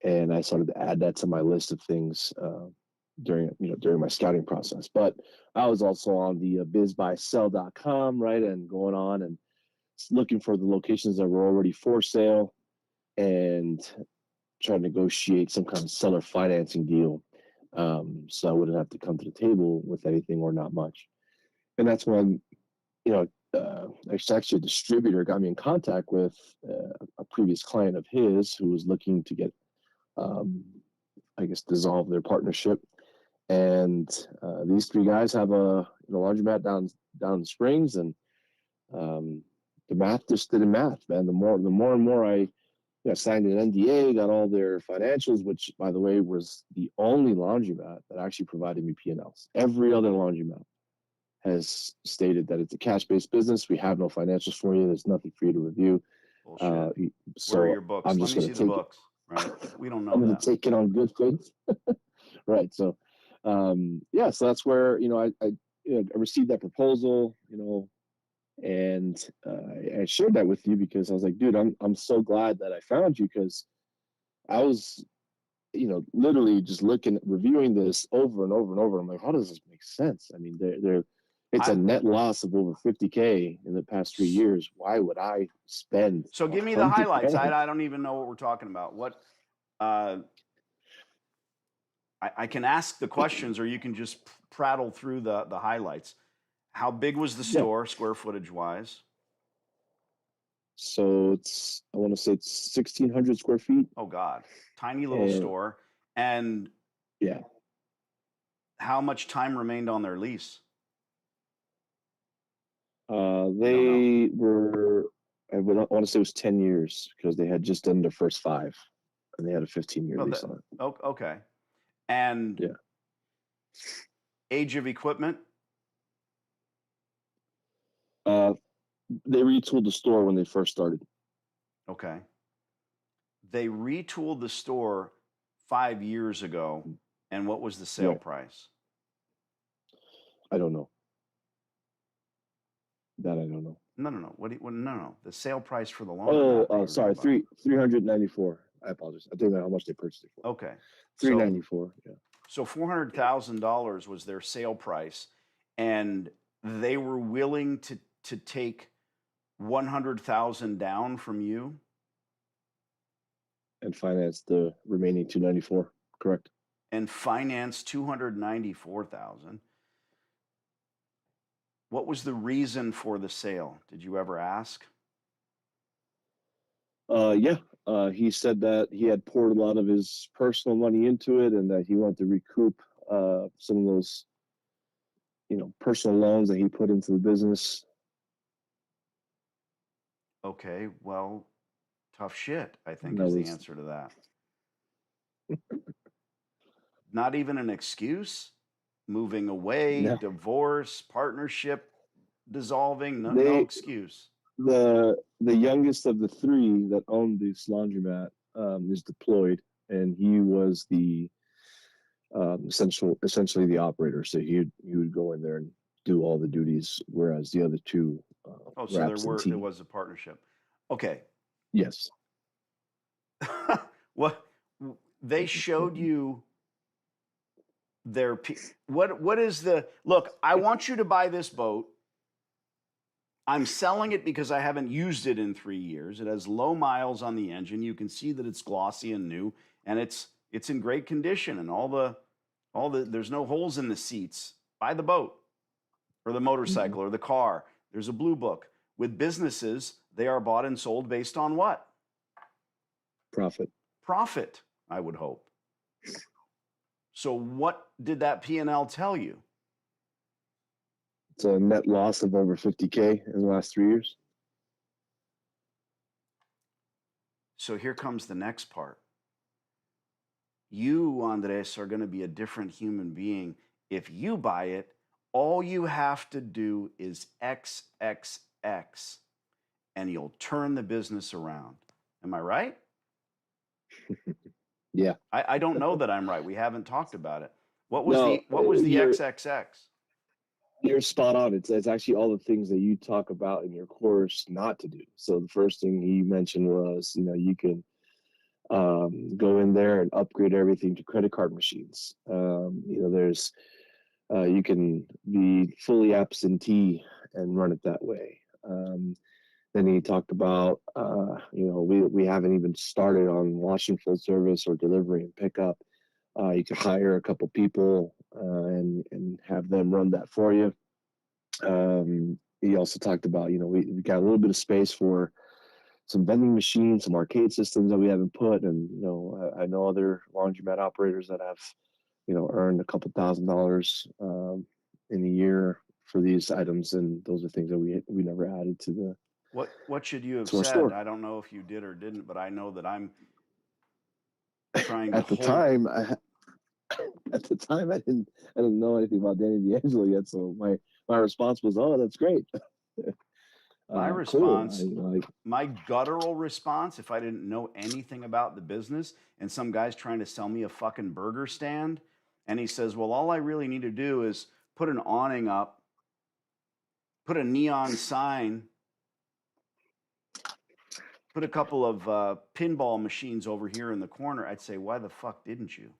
and I started to add that to my list of things during my scouting process. But I was also on the bizbuysell.com, right, and going on and looking for the locations that were already for sale and trying to negotiate some kind of seller financing deal, so I wouldn't have to come to the table with anything or not much. And that's when actually a distributor got me in contact with a previous client of his who was looking to get dissolve their partnership. And these three guys have a laundromat down in Springs, and the math just didn't math, man. The more and more I signed an NDA, got all their financials, which, by the way, was the only laundromat that actually provided me P&Ls. Every other laundromat has stated that it's a cash-based business. We have no financials for you. There's nothing for you to review. Bullshit. So where are your books? I'm Let just me going see to the take books. Right? We don't know I'm going that. to take it on good faith. Right. So, so that's where I received that proposal, and I shared that with you because I was like, dude, I'm so glad that I found you, because I was literally just reviewing this over and over and over. I'm like, how does this make sense? I mean, it's a net loss of over $50K in the past 3 years. Why would I spend? So give me the highlights. I don't even know what we're talking about. What I can ask the questions, or you can just prattle through the highlights. How big was the store, square footage wise? So I want to say it's 1,600 square feet. Oh God, tiny little store. And yeah, how much time remained on their lease? They were, I want to say it was 10 years, because they had just done their first 5, and they had a 15-year lease on it. Okay. And age of equipment? They retooled the store when they first started. Okay. They retooled the store 5 years ago. And what was the sale price? I don't know. That I don't know. No. No. The sale price for the laundromat. Oh, sorry. 394. I apologize. I think that's how much they purchased it for. Okay. 394. Yeah. So $400,000 was their sale price, and they were willing to take $100,000 down from you and finance the remaining 294. Correct. And finance $294,000. What was the reason for the sale? Did you ever ask? He said that he had poured a lot of his personal money into it, and that he wanted to recoup some of those, personal loans that he put into the business. Okay, well, tough shit, I think, is the answer to that. Not even an excuse? Moving away, divorce, partnership dissolving, no excuse. The youngest of the 3 that owned this laundromat is deployed, and he was the essentially the operator. So he would go in there and do all the duties, whereas the other 2 so there was a partnership. Okay. Yes. What they showed you their what is the look? I want you to buy this boat. I'm selling it because I haven't used it in 3 years. It has low miles on the engine. You can see that it's glossy and new, and it's in great condition, and all the there's no holes in the seats. Buy the boat or the motorcycle or the car. There's a blue book. With businesses, they are bought and sold based on what? Profit, I would hope. So what did that P&L tell you? It's a net loss of over 50K in the last 3 years. So here comes the next part. You, Andres, are going to be a different human being. If you buy it, all you have to do is XXX, and you'll turn the business around. Am I right? Yeah. I don't know that I'm right. We haven't talked about it. What was No, the XXX? you're spot on. It's actually all the things that you talk about in your course not to do. So the first thing he mentioned was, you can go in there and upgrade everything to credit card machines. There's you can be fully absentee and run it that way. Then he talked about, we haven't even started on washing full service or delivery and pickup. You could hire a couple people and have them run that for you. He also talked about, we got a little bit of space for some vending machines, some arcade systems that we haven't put. And, I know other laundromat operators that have, earned a couple $1,000s in a year for these items. And those are things that we never added to What should you have our said? store. I don't know if you did or didn't, but I know that I'm trying to At the time, I didn't know anything about Danny D'Angelo yet. So my response was, "Oh, that's great." My Cool. response, my guttural response, if I didn't know anything about the business and some guy's trying to sell me a fucking burger stand and he says, well, all I really need to do is put an awning up, put a neon sign, put a couple of pinball machines over here in the corner, I'd say, why the fuck didn't you?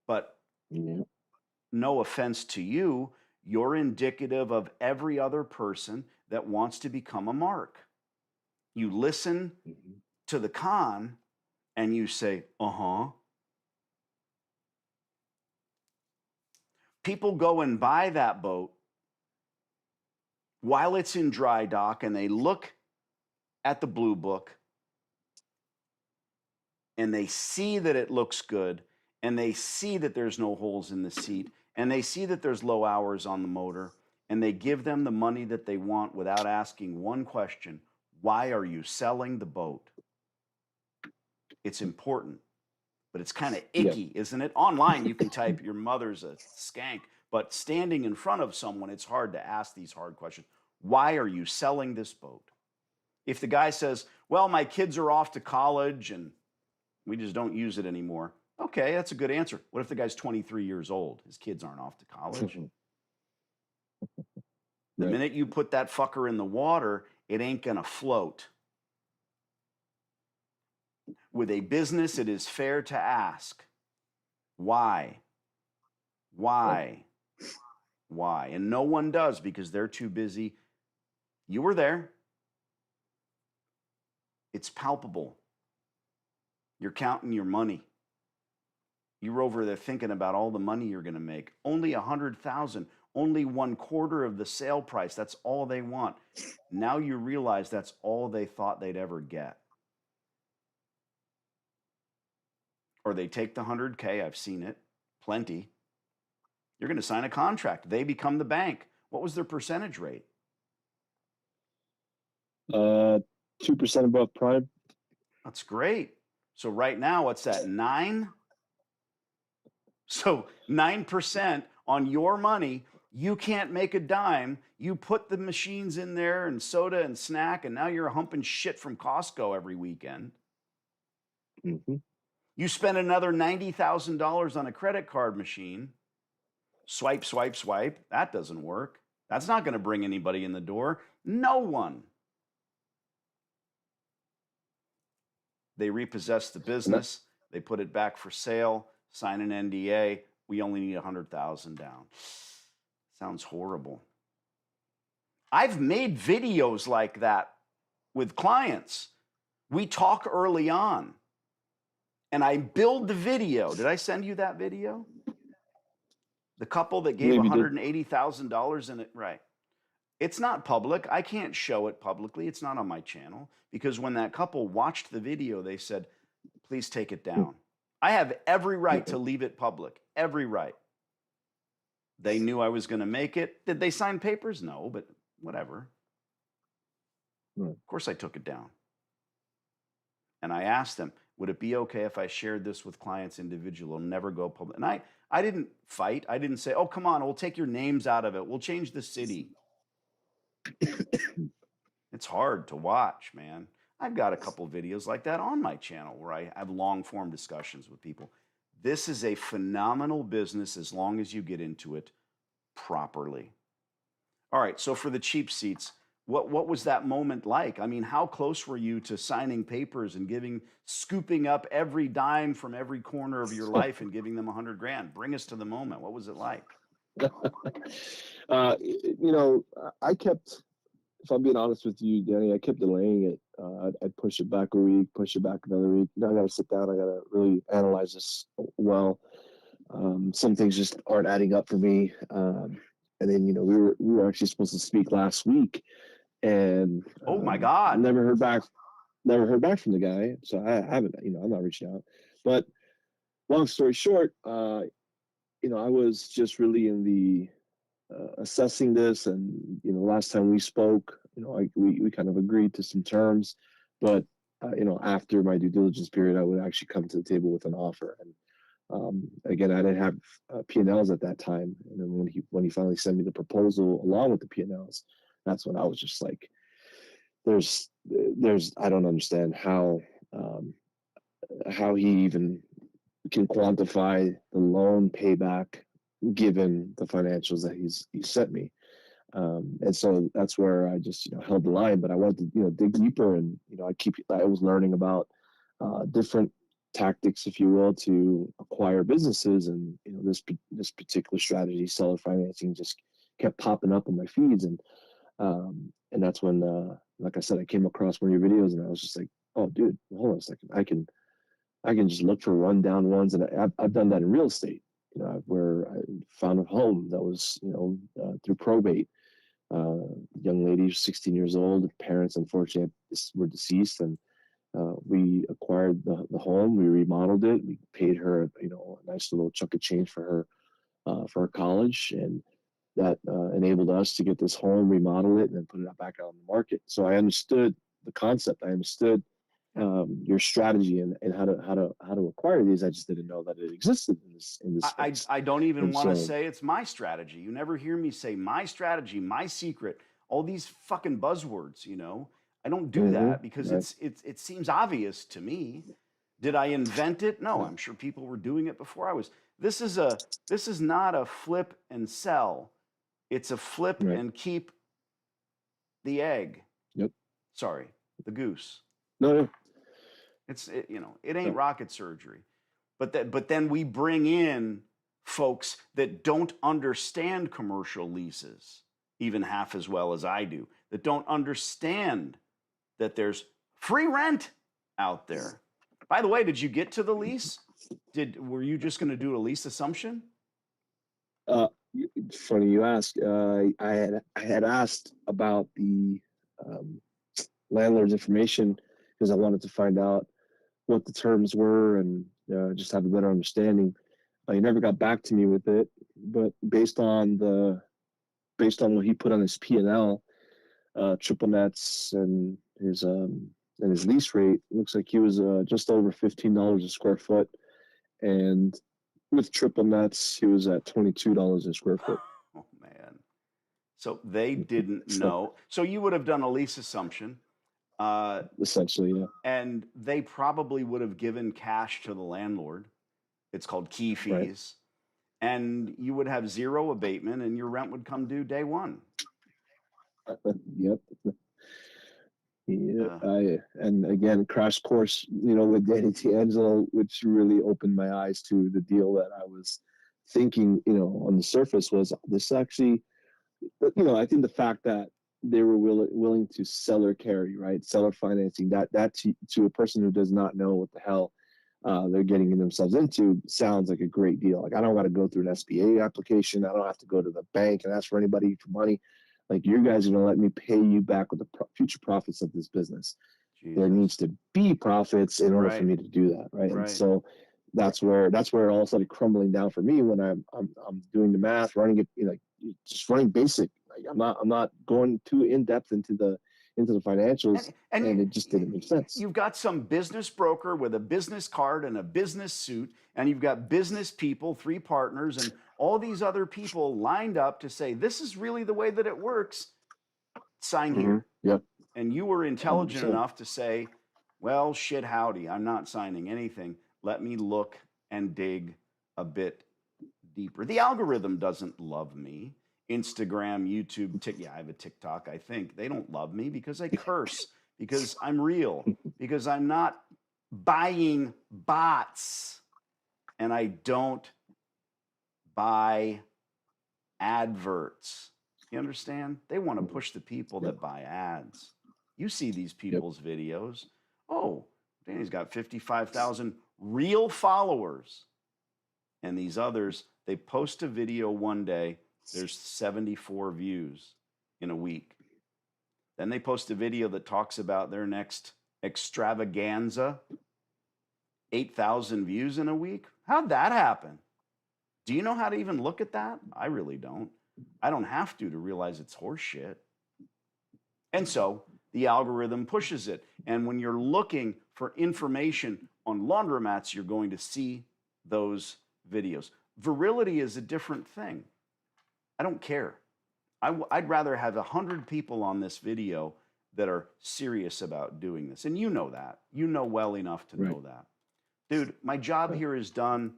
But Yeah. no offense to you, you're indicative of every other person that wants to become a mark. You listen Mhm. to the con and you say, uh-huh. People go and buy that boat while it's in dry dock and they look at the blue book and they see that it looks good and they see that there's no holes in the seat and they see that there's low hours on the motor and they give them the money that they want without asking one question: why are you selling the boat? It's important, but it's kind of Yeah. icky, isn't it? Online, you can type your mother's a skank, but standing in front of someone, it's hard to ask these hard questions. Why are you selling this boat? If the guy says, well, my kids are off to college and we just don't use it anymore. Okay, that's a good answer. What if the guy's 23 years old? His kids aren't off to college. The Right. minute you put that fucker in the water, it ain't going to float. With a business, it is fair to ask, why? Why? Why? And no one does because they're too busy. You were there. It's palpable. You're counting your money. You're over there thinking about all the money you're going to make. Only 100,000, only 1/4 of the sale price. That's all they want. Now you realize that's all they thought they'd ever get. Or they take the 100K. I've seen it. Plenty. You're going to sign a contract. They become the bank. What was their percentage rate? 2% above prime. That's great. So right now, what's that? 9? So 9% on your money. You can't make a dime. You put the machines in there and soda and snack, and now you're humping shit from Costco every weekend. Mm-hmm. You spend another $90,000 on a credit card machine. Swipe, swipe, swipe. That doesn't work. That's not going to bring anybody in the door. No one. They repossess the business. They put it back for sale, sign an NDA. We only need 100,000 down. Sounds horrible. I've made videos like that with clients. We talk early on and I build the video. Did I send you that video? The couple that gave $180,000 in it, right? It's not public. I can't show it publicly. It's not on my channel because when that couple watched the video, they said, please take it down. I have every right to leave it public. Every right. They knew I was going to make it. Did they sign papers? No, but whatever. Of course I took it down. And I asked them, would it be okay if I shared this with clients individually? It'll never go public. And I didn't fight. I didn't say, oh, come on, we'll take your names out of it. We'll change the city. It's hard to watch, man. I've got a couple videos like that on my channel where I have long form discussions with people. This is a phenomenal business as long as you get into it properly. All right, so for the cheap seats, what was that moment like? I mean, how close were you to signing papers and scooping up every dime from every corner of your life and giving them 100 grand? Bring us to the moment. What was it like? I kept, if I'm being honest with you, Danny, I kept delaying it. I'd push it back a week, push it back another week. Now I got to sit down. I got to really analyze this well. Some things just aren't adding up for me. And then, we were actually supposed to speak last week, and oh my God, never heard back from the guy. So I haven't, I'm not reaching out. But long story short, I was just really in the assessing this, and last time we spoke, we kind of agreed to some terms, but after my due diligence period, I would actually come to the table with an offer. And again, I didn't have P&Ls at that time, and then when he finally sent me the proposal along with the P&Ls, that's when I was just like, there's I don't understand how he even can quantify the loan payback given the financials that he sent me. And so that's where I just held the line, but I wanted to dig deeper, and I was learning about different tactics, if you will, to acquire businesses, and this particular strategy, seller financing, just kept popping up on my feeds, and that's when, like I said, I came across one of your videos, and I was just like, oh, dude, hold on a second, I can just look for rundown ones, and I've done that in real estate, where I found a home that was through probate. Young lady, 16 years old. Parents, unfortunately, were deceased, and we acquired the home. We remodeled it. We paid her, a nice little chunk of change for her college, and that enabled us to get this home, remodel it, and then put it back out on the market. So I understood the concept. I understood your strategy and how to acquire these. I just didn't know that it existed in this space. I don't even want to say it's my strategy. You never hear me say my strategy, my secret, all these fucking buzzwords, I don't do that because right. it seems obvious to me. Did I invent it? No, I'm sure people were doing it before I was. This is not a flip and sell. It's a flip Right. and keep the egg. Yep. Sorry, the goose. No. It ain't rocket surgery. But then we bring in folks that don't understand commercial leases even half as well as I do, that don't understand that there's free rent out there. By the way, did you get to the lease? Were you just going to do a lease assumption? Funny you ask. I had asked about the landlord's information because I wanted to find out what the terms were and just have a better understanding. He never got back to me with it, but based on what he put on his P&L, triple nets and his lease rate, it looks like he was just over $15 a square foot, and with triple nets, he was at $22 a square foot. Oh man! So they didn't know. So you would have done a lease assumption. Essentially, yeah. And they probably would have given cash to the landlord. It's called key fees. Right. And you would have zero abatement, and your rent would come due day one. Yep. Yeah. And again, crash course, with Danny D'Angelo, which really opened my eyes to the deal that I was thinking, on the surface was this actually, I think the fact that they were willing to seller carry, right? Seller financing, that to a person who does not know what the hell they're getting themselves into sounds like a great deal. Like, I don't got to go through an SBA application. I don't have to go to the bank and ask for anybody for money. Like, you guys are going to let me pay you back with the future profits of this business. Jesus. There needs to be profits in order for me to do that, right? And so that's where it all started crumbling down for me when I'm doing the math, running it, just running basic. Like, I'm not going too in depth into the financials, and it just didn't make sense. You've got some business broker with a business card and a business suit, and you've got business people, 3 partners, and all these other people lined up to say, this is really the way that it works. Sign here. Yep. And you were intelligent 100%. enough to say, well, shit, howdy, I'm not signing anything. Let me look and dig a bit deeper. The algorithm doesn't love me. Instagram, YouTube, I have a TikTok, I think. They don't love me because I curse, because I'm real, because I'm not buying bots, and I don't buy adverts. You understand? They want to push the people that buy ads. You see these people's videos. Oh, Danny's got 55,000 real followers. And these others, they post a video one day, there's 74 views in a week. Then they post a video that talks about their next extravaganza, 8,000 views in a week. How'd that happen? Do you know how to even look at that? I really don't. I don't have to realize it's horseshit. And so the algorithm pushes it. And when you're looking for information on laundromats, you're going to see those videos. Virility is a different thing. I don't care. I'd rather have 100 people on this video that are serious about doing this. And you know that. You know well enough to know that. Dude, my job here is done.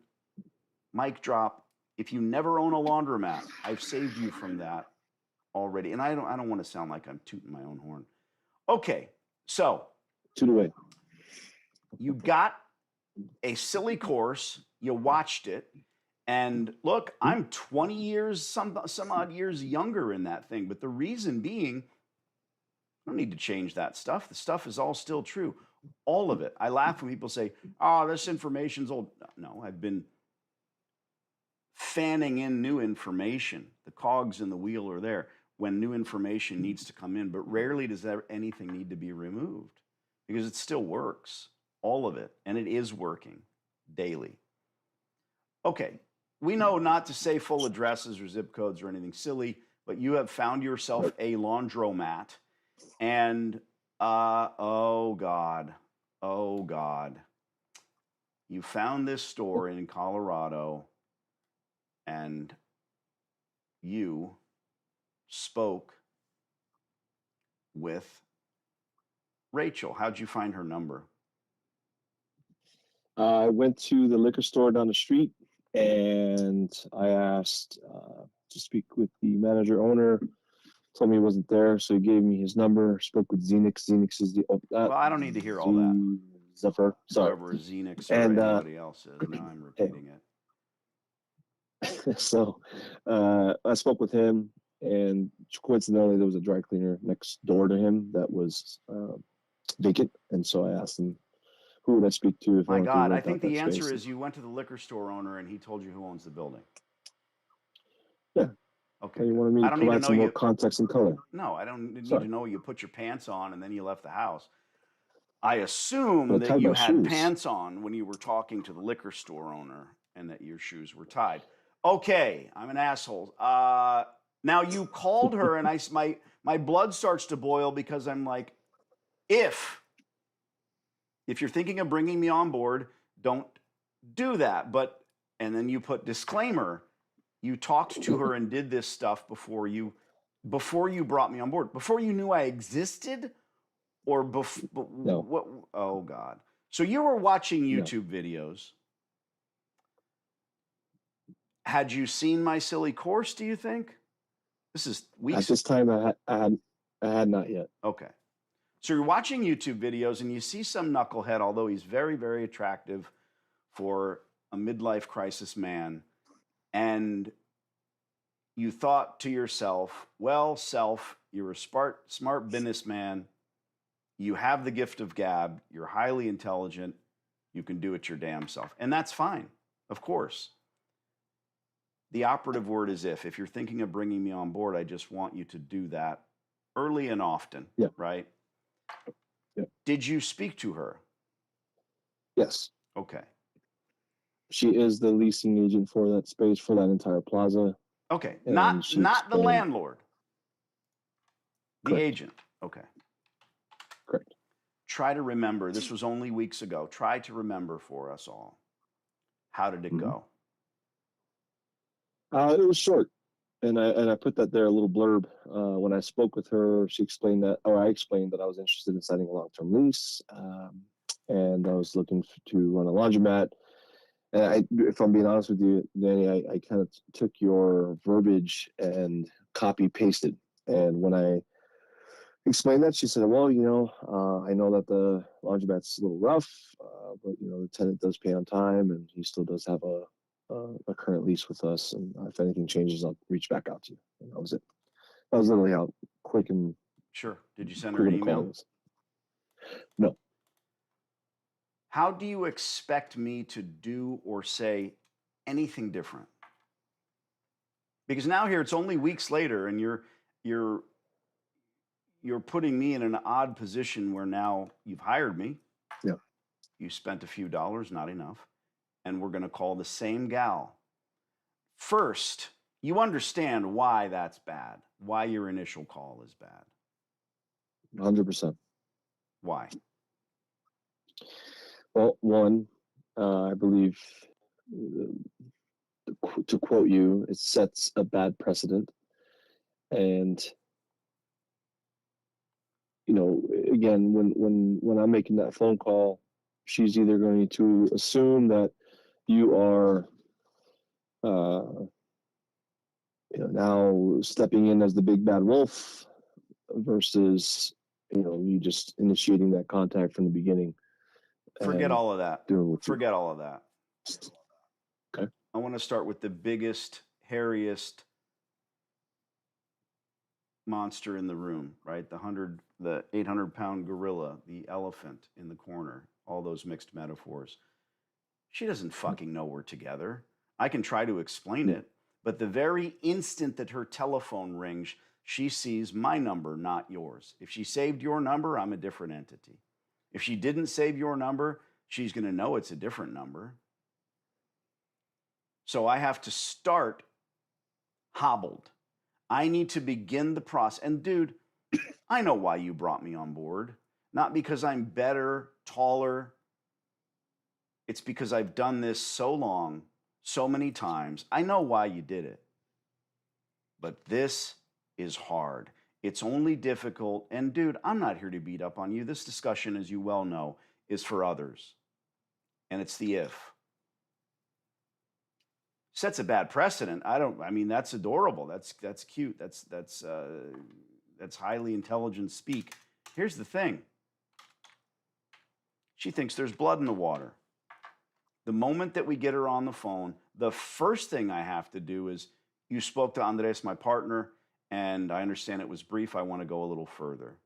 Mic drop. If you never own a laundromat, I've saved you from that already. And I don't want to sound like I'm tooting my own horn. Okay, so Toot away. you got a silly course, you watched it, and look, I'm 20 years, some odd years younger in that thing. But the reason being, I don't need to change that stuff. The stuff is all still true. All of it. I laugh when people say, oh, this information's old. No, I've been fanning in new information. The cogs in the wheel are there when new information needs to come in, but rarely does anything need to be removed because it still works, all of it, and it is working daily. Okay, we know not to say full addresses or zip codes or anything silly, but you have found yourself a laundromat, and oh God, you found this store in Colorado, and you spoke with Rachel. How'd you find her number? I went to the liquor store down the street and I asked to speak with the manager owner. Told me he wasn't there, so he gave me his number. Spoke with Xenix. Xenix is the Well, I don't need to hear all that. Zephyr. Sorry. Whoever Xenix or And, anybody else is. Now I'm repeating it. So I spoke with him, and coincidentally, there was a dry cleaner next door to him that was vacant. And so I asked him, who would I speak to? If My I God, I rent think out that the answer space? is you went to the liquor store owner and he told you who owns the building. Yeah. Okay. You wanted me to provide some more context and color. No, I don't need to know you put your pants on and then you left the house. I assume that you had shoes. pants on when you were talking to the liquor store owner and that your shoes were tied. Okay, I'm an asshole. Now you called her and my blood starts to boil because I'm like, if you're thinking of bringing me on board, don't do that. And then you put disclaimer, you talked to her and did this stuff before you brought me on board, before you knew I existed, or before? No. What? Oh God! So you were watching YouTube videos. Had you seen my silly course? Do you think? This is weeks. At this time, I had not yet. Okay. So you're watching YouTube videos and you see some knucklehead, although he's very, very attractive for a midlife crisis man, and you thought to yourself, well, self, you're a smart businessman. You have the gift of gab. You're highly intelligent. You can do it your damn self. And that's fine, of course. The operative word is if. If you're thinking of bringing me on board, I just want you to do that early and often, right? Yeah. Did you speak to her? Yes. Okay. She is the leasing agent for that space, for that entire plaza. Okay. Not the landlord. The agent. Okay. Correct. Try to remember, this was only weeks ago. Try to remember for us all. How did it go? It was short. And I put that there, a little blurb. When I spoke with her, she explained that, or I explained that I was interested in signing a long-term lease, and I was looking to run a laundromat. And if I'm being honest with you, Danny, I kind of took your verbiage and copy pasted. And when I explained that, she said, "Well, I know that the laundromat's a little rough, but the tenant does pay on time, and he still does have a current lease with us. And if anything changes, I'll reach back out to you." And that was it. That was literally how quick and Sure. Did you send her quick an of a call it email? was. No. How do you expect me to do or say anything different? Because now here it's only weeks later, and you're putting me in an odd position where now you've hired me. Yeah. You spent a few dollars, not enough, and we're going to call the same gal. First, you understand why that's bad, why your initial call is bad. 100%. Why? Well, one, I believe, to quote you, it sets a bad precedent. And again, when I'm making that phone call, she's either going to assume that you are now stepping in as the big bad wolf versus you just initiating that contact from the beginning. Forget all of that. Forget all of that. Okay. I want to start with the biggest, hairiest monster in the room, right? The 800-pound gorilla, the elephant in the corner, all those mixed metaphors. She doesn't fucking know we're together. I can try to explain it, but the very instant that her telephone rings, she sees my number, not yours. If she saved your number, I'm a different entity. If she didn't save your number, she's going to know it's a different number. So I have to start hobbled. I need to begin the process. And dude, I know why you brought me on board. Not because I'm better, taller. It's because I've done this so long, so many times. I know why you did it. But this is hard. It's only difficult. And dude, I'm not here to beat up on you. This discussion, as you well know, is for others. And it's the if. Sets a bad precedent. I mean, that's adorable. That's cute. That's highly intelligent speak. Here's the thing. She thinks there's blood in the water. The moment that we get her on the phone, the first thing I have to do is, you spoke to Andres, my partner, and I understand it was brief. I want to go a little further.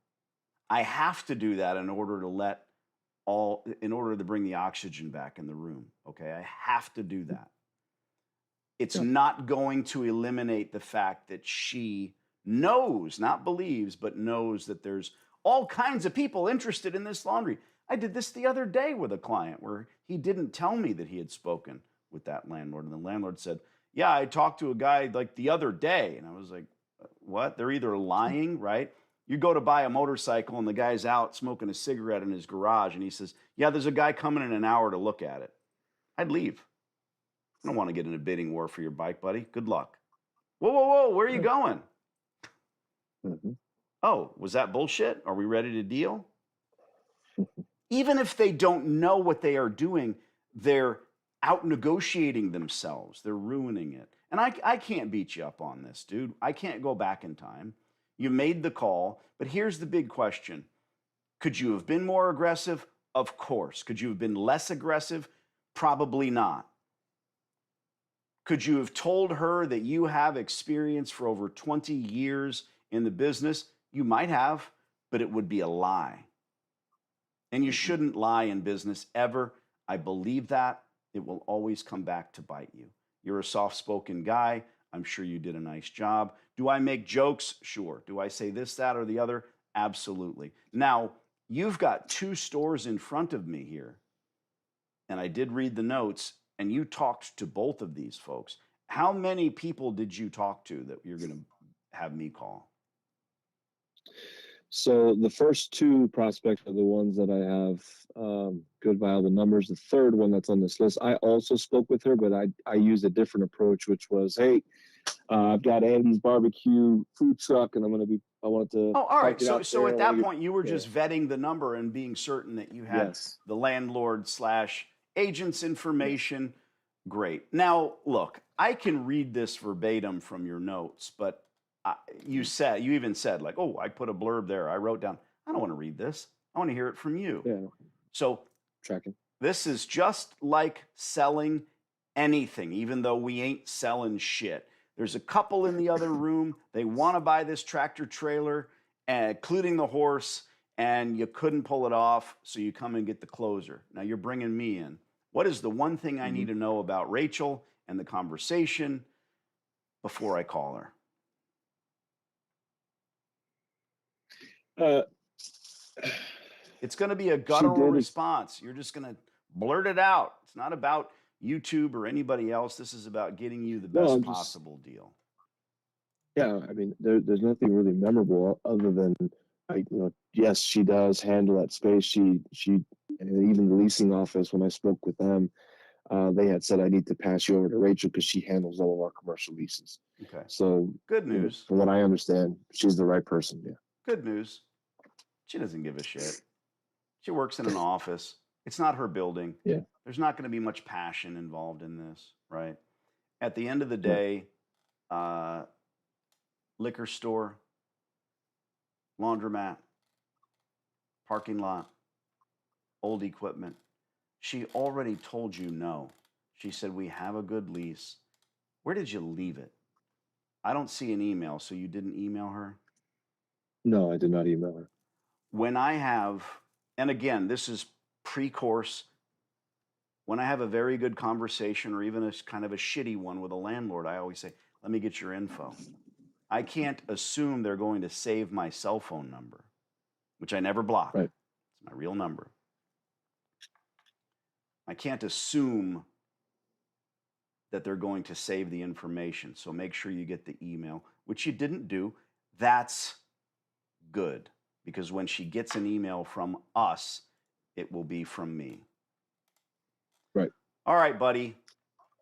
I have to do that in order to bring the oxygen back in the room. Okay, I have to do that. It's not going to eliminate the fact that she knows, not believes, but knows that there's all kinds of people interested in this laundry. I did this the other day with a client where he didn't tell me that he had spoken with that landlord. And the landlord said, "Yeah, I talked to a guy like the other day." And I was like, what? They're either lying, right? You go to buy a motorcycle and the guy's out smoking a cigarette in his garage and he says, "Yeah, there's a guy coming in an hour to look at it." I'd leave. I don't want to get in a bidding war for your bike, buddy. Good luck. Whoa, whoa, whoa, where are you going? Mm-hmm. Oh, was that bullshit? Are we ready to deal? Even if they don't know what they are doing, they're out negotiating themselves. They're ruining it. And I can't beat you up on this, dude. I can't go back in time. You made the call, but here's the big question. Could you have been more aggressive? Of course. Could you have been less aggressive? Probably not. Could you have told her that you have experience for over 20 years in the business? You might have, but it would be a lie. And you shouldn't lie in business ever. I believe that. It will always come back to bite you. You're a soft-spoken guy. I'm sure you did a nice job. Do I make jokes? Sure. Do I say this, that, or the other? Absolutely. Now, you've got 2 stores in front of me here. And I did read the notes, and you talked to both of these folks. How many people did you talk to that you're going to have me call? So the first 2 prospects are the ones that I have good viable numbers. The third one that's on this list, I also spoke with her, but I used a different approach, which was, hey, I've got Andy's barbecue food truck, and I wanted to Oh, all right. park it out So there. at I wanna that get, point, you were yeah. just vetting the number and being certain that you had Yes. the landlord slash agent's Yes. information. Great. Now, look, I can read this verbatim from your notes, but you even said like, oh, I put a blurb there. I wrote down, I don't want to read this. I want to hear it from you. Yeah. So Tracking. this is just like selling anything, even though we ain't selling shit. There's a couple in the other room. They want to buy this tractor trailer, including the horse, and you couldn't pull it off, so you come and get the closer. Now you're bringing me in. What is the one thing I need to know about Rachel and the conversation before I call her? It's going to be a guttural response. You're just going to blurt it out. It's not about YouTube or anybody else. This is about getting you the best possible deal. Yeah, I mean, there's nothing really memorable other than, yes, she does handle that space. She, and even the leasing office, when I spoke with them, they had said, I need to pass you over to Rachel because she handles all of our commercial leases. Okay. So good news. From what I understand, she's the right person. Yeah. Good news. She doesn't give a shit. She works in an office. It's not her building. Yeah. There's not going to be much passion involved in this, right? At the end of the day, liquor store, laundromat, parking lot, old equipment. She already told you no. She said, we have a good lease. Where did you leave it? I don't see an email, so you didn't email her? No, I did not email her. When I have, and again, this is pre-course, when I have a very good conversation or even a kind of a shitty one with a landlord, I always say, let me get your info. I can't assume they're going to save my cell phone number, which I never block. Right. It's my real number. I can't assume that they're going to save the information. So make sure you get the email, which you didn't do. That's good, because when she gets an email from us, it will be from me. Right. All right, buddy.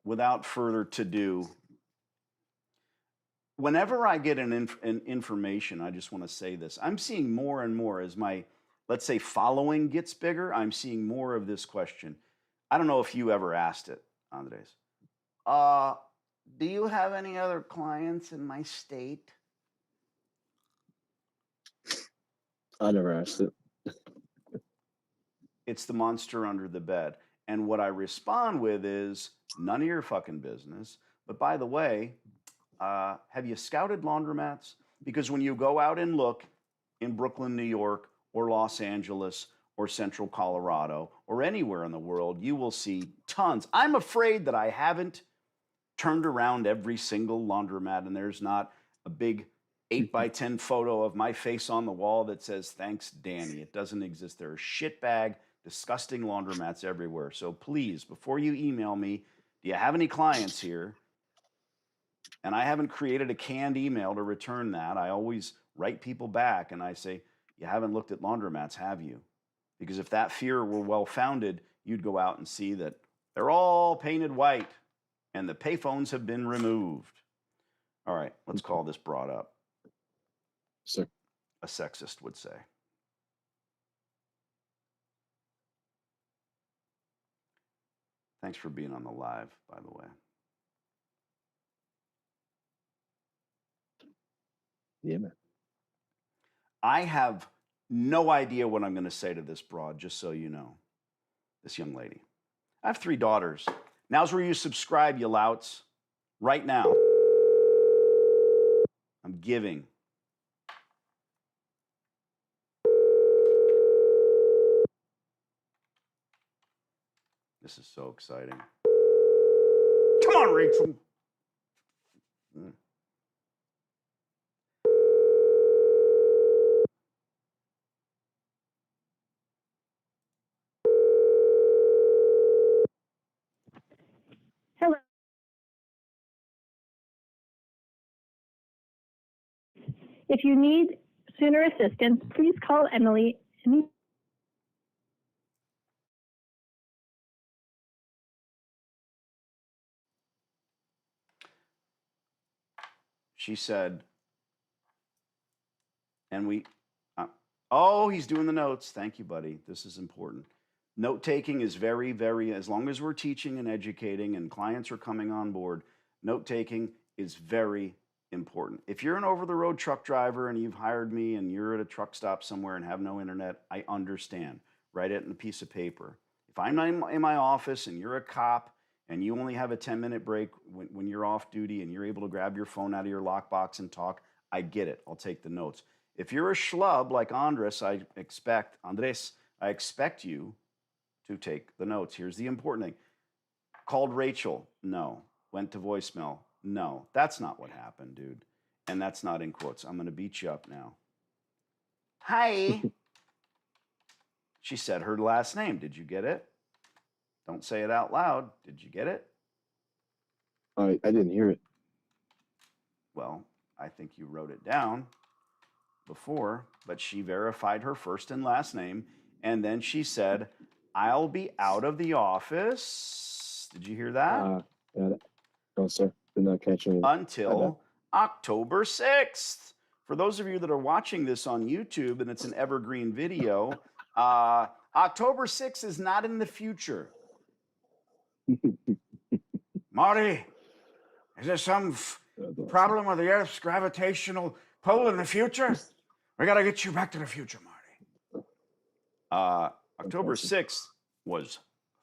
Without further to do, whenever I get an information, I just want to say this. I'm seeing more and more as my, let's say, following gets bigger. I'm seeing more of this question. I don't know if you ever asked it, Andres. Do you have any other clients in my state? I never asked it. It's the monster under the bed. And what I respond with is, none of your fucking business. But by the way, have you scouted laundromats? Because when you go out and look in Brooklyn, New York, or Los Angeles, or Central Colorado, or anywhere in the world, you will see tons. I'm afraid that I haven't turned around every single laundromat, and there's not a big 8x10 photo of my face on the wall that says, thanks, Danny. It doesn't exist. There are shitbag, disgusting laundromats everywhere. So please, before you email me, do you have any clients here? And I haven't created a canned email to return that. I always write people back and I say, you haven't looked at laundromats, have you? Because if that fear were well-founded, you'd go out and see that they're all painted white and the payphones have been removed. All right, let's call this broad up. Sir. A sexist would say. Thanks for being on the live, by the way. Yeah, man. I have no idea what I'm going to say to this broad, just so you know. This young lady. I have 3 daughters. Now's where you subscribe, you louts. Right now. I'm giving. This is so exciting. Come on, Rachel. Hello. If you need sooner assistance, please call Emily. She said, and oh, he's doing the notes. Thank you, buddy. This is important. Note taking is very, very, as long as we're teaching and educating and clients are coming on board, note taking is very important. If you're an over the road truck driver and you've hired me and you're at a truck stop somewhere and have no internet, I understand. Write it in a piece of paper. If I'm in my office and you're a cop and you only have a 10-minute break when you're off duty and you're able to grab your phone out of your lockbox and talk, I get it. I'll take the notes. If you're a schlub like Andres, I expect you to take the notes. Here's the important thing. Called Rachel? No. Went to voicemail? No. That's not what happened, dude. And that's not in quotes. I'm going to beat you up now. Hi. She said her last name. Did you get it? Don't say it out loud. Did you get it? I didn't hear it. Well, I think you wrote it down before, but she verified her first and last name. And then she said, I'll be out of the office. Did you hear that? No, sir. Did not catch it. Until October 6th. For those of you that are watching this on YouTube and it's an evergreen video, October 6th is not in the future. Marty, is there some problem with the Earth's gravitational pull in the future? We got to get you back to the future, Marty. October 6th was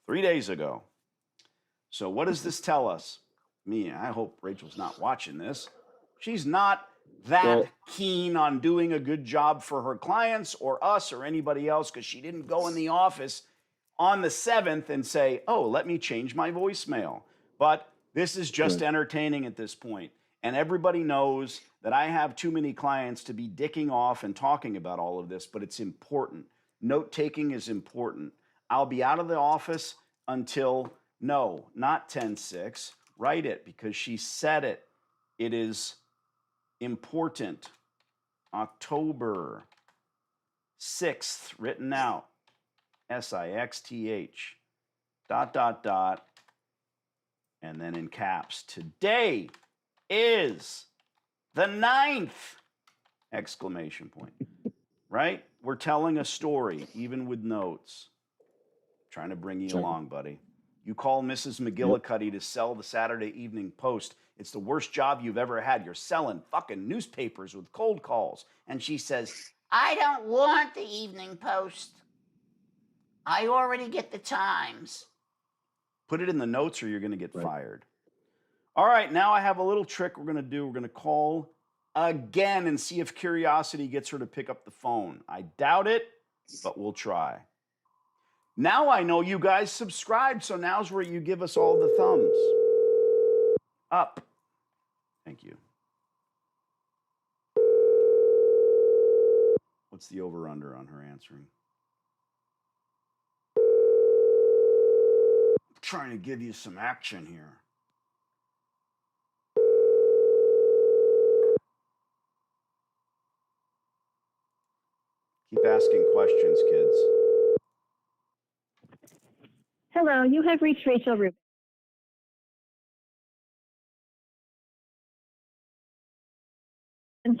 3 days ago. So what does this tell us? I hope Rachel's not watching this. She's not that keen on doing a good job for her clients or us or anybody else because she didn't go in the office on the 7th and say, oh, let me change my voicemail. But this is just entertaining at this point. And everybody knows that I have too many clients to be dicking off and talking about all of this, but it's important. Note-taking is important. I'll be out of the office until, no, not 10/6. Write it because she said it. It is important. October 6th, written out. SIXTH. ... And then in caps. Today is the 9th! Exclamation point. Right? We're telling a story, even with notes. Trying to bring you along, buddy. You call Mrs. McGillicuddy to sell the Saturday Evening Post. It's the worst job you've ever had. You're selling fucking newspapers with cold calls. And she says, I don't want the Evening Post. I already get the Times. Put it in the notes or you're going to get fired. All right, now I have a little trick we're going to do. We're going to call again and see if curiosity gets her to pick up the phone. I doubt it, but we'll try. Now I know you guys subscribed, so now's where you give us all the thumbs up. Thank you. What's the over-under on her answering? I'm trying to give you some action here. Keep asking questions, kids. Hello, you have reached Rachel Rubin.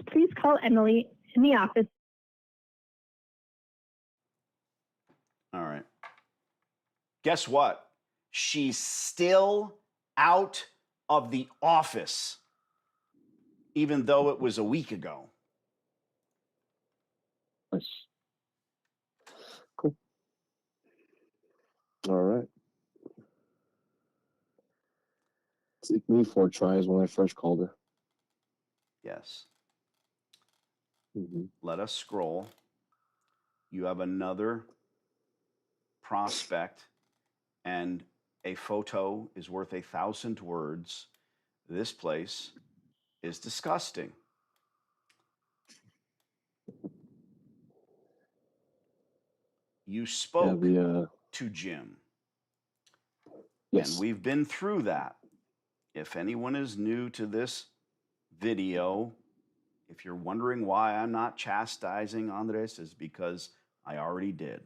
Please call Emily in the office. All right. Guess what? She's still out of the office, even though it was a week ago. Nice. Cool. All right. It took me 4 tries when I first called her. Yes. Mm-hmm. Let us scroll. You have another prospect, and a photo is worth 1,000 words. This place is disgusting. You spoke to Jim. Yes. And we've been through that. If anyone is new to this video, if you're wondering why I'm not chastising Andres, is because I already did.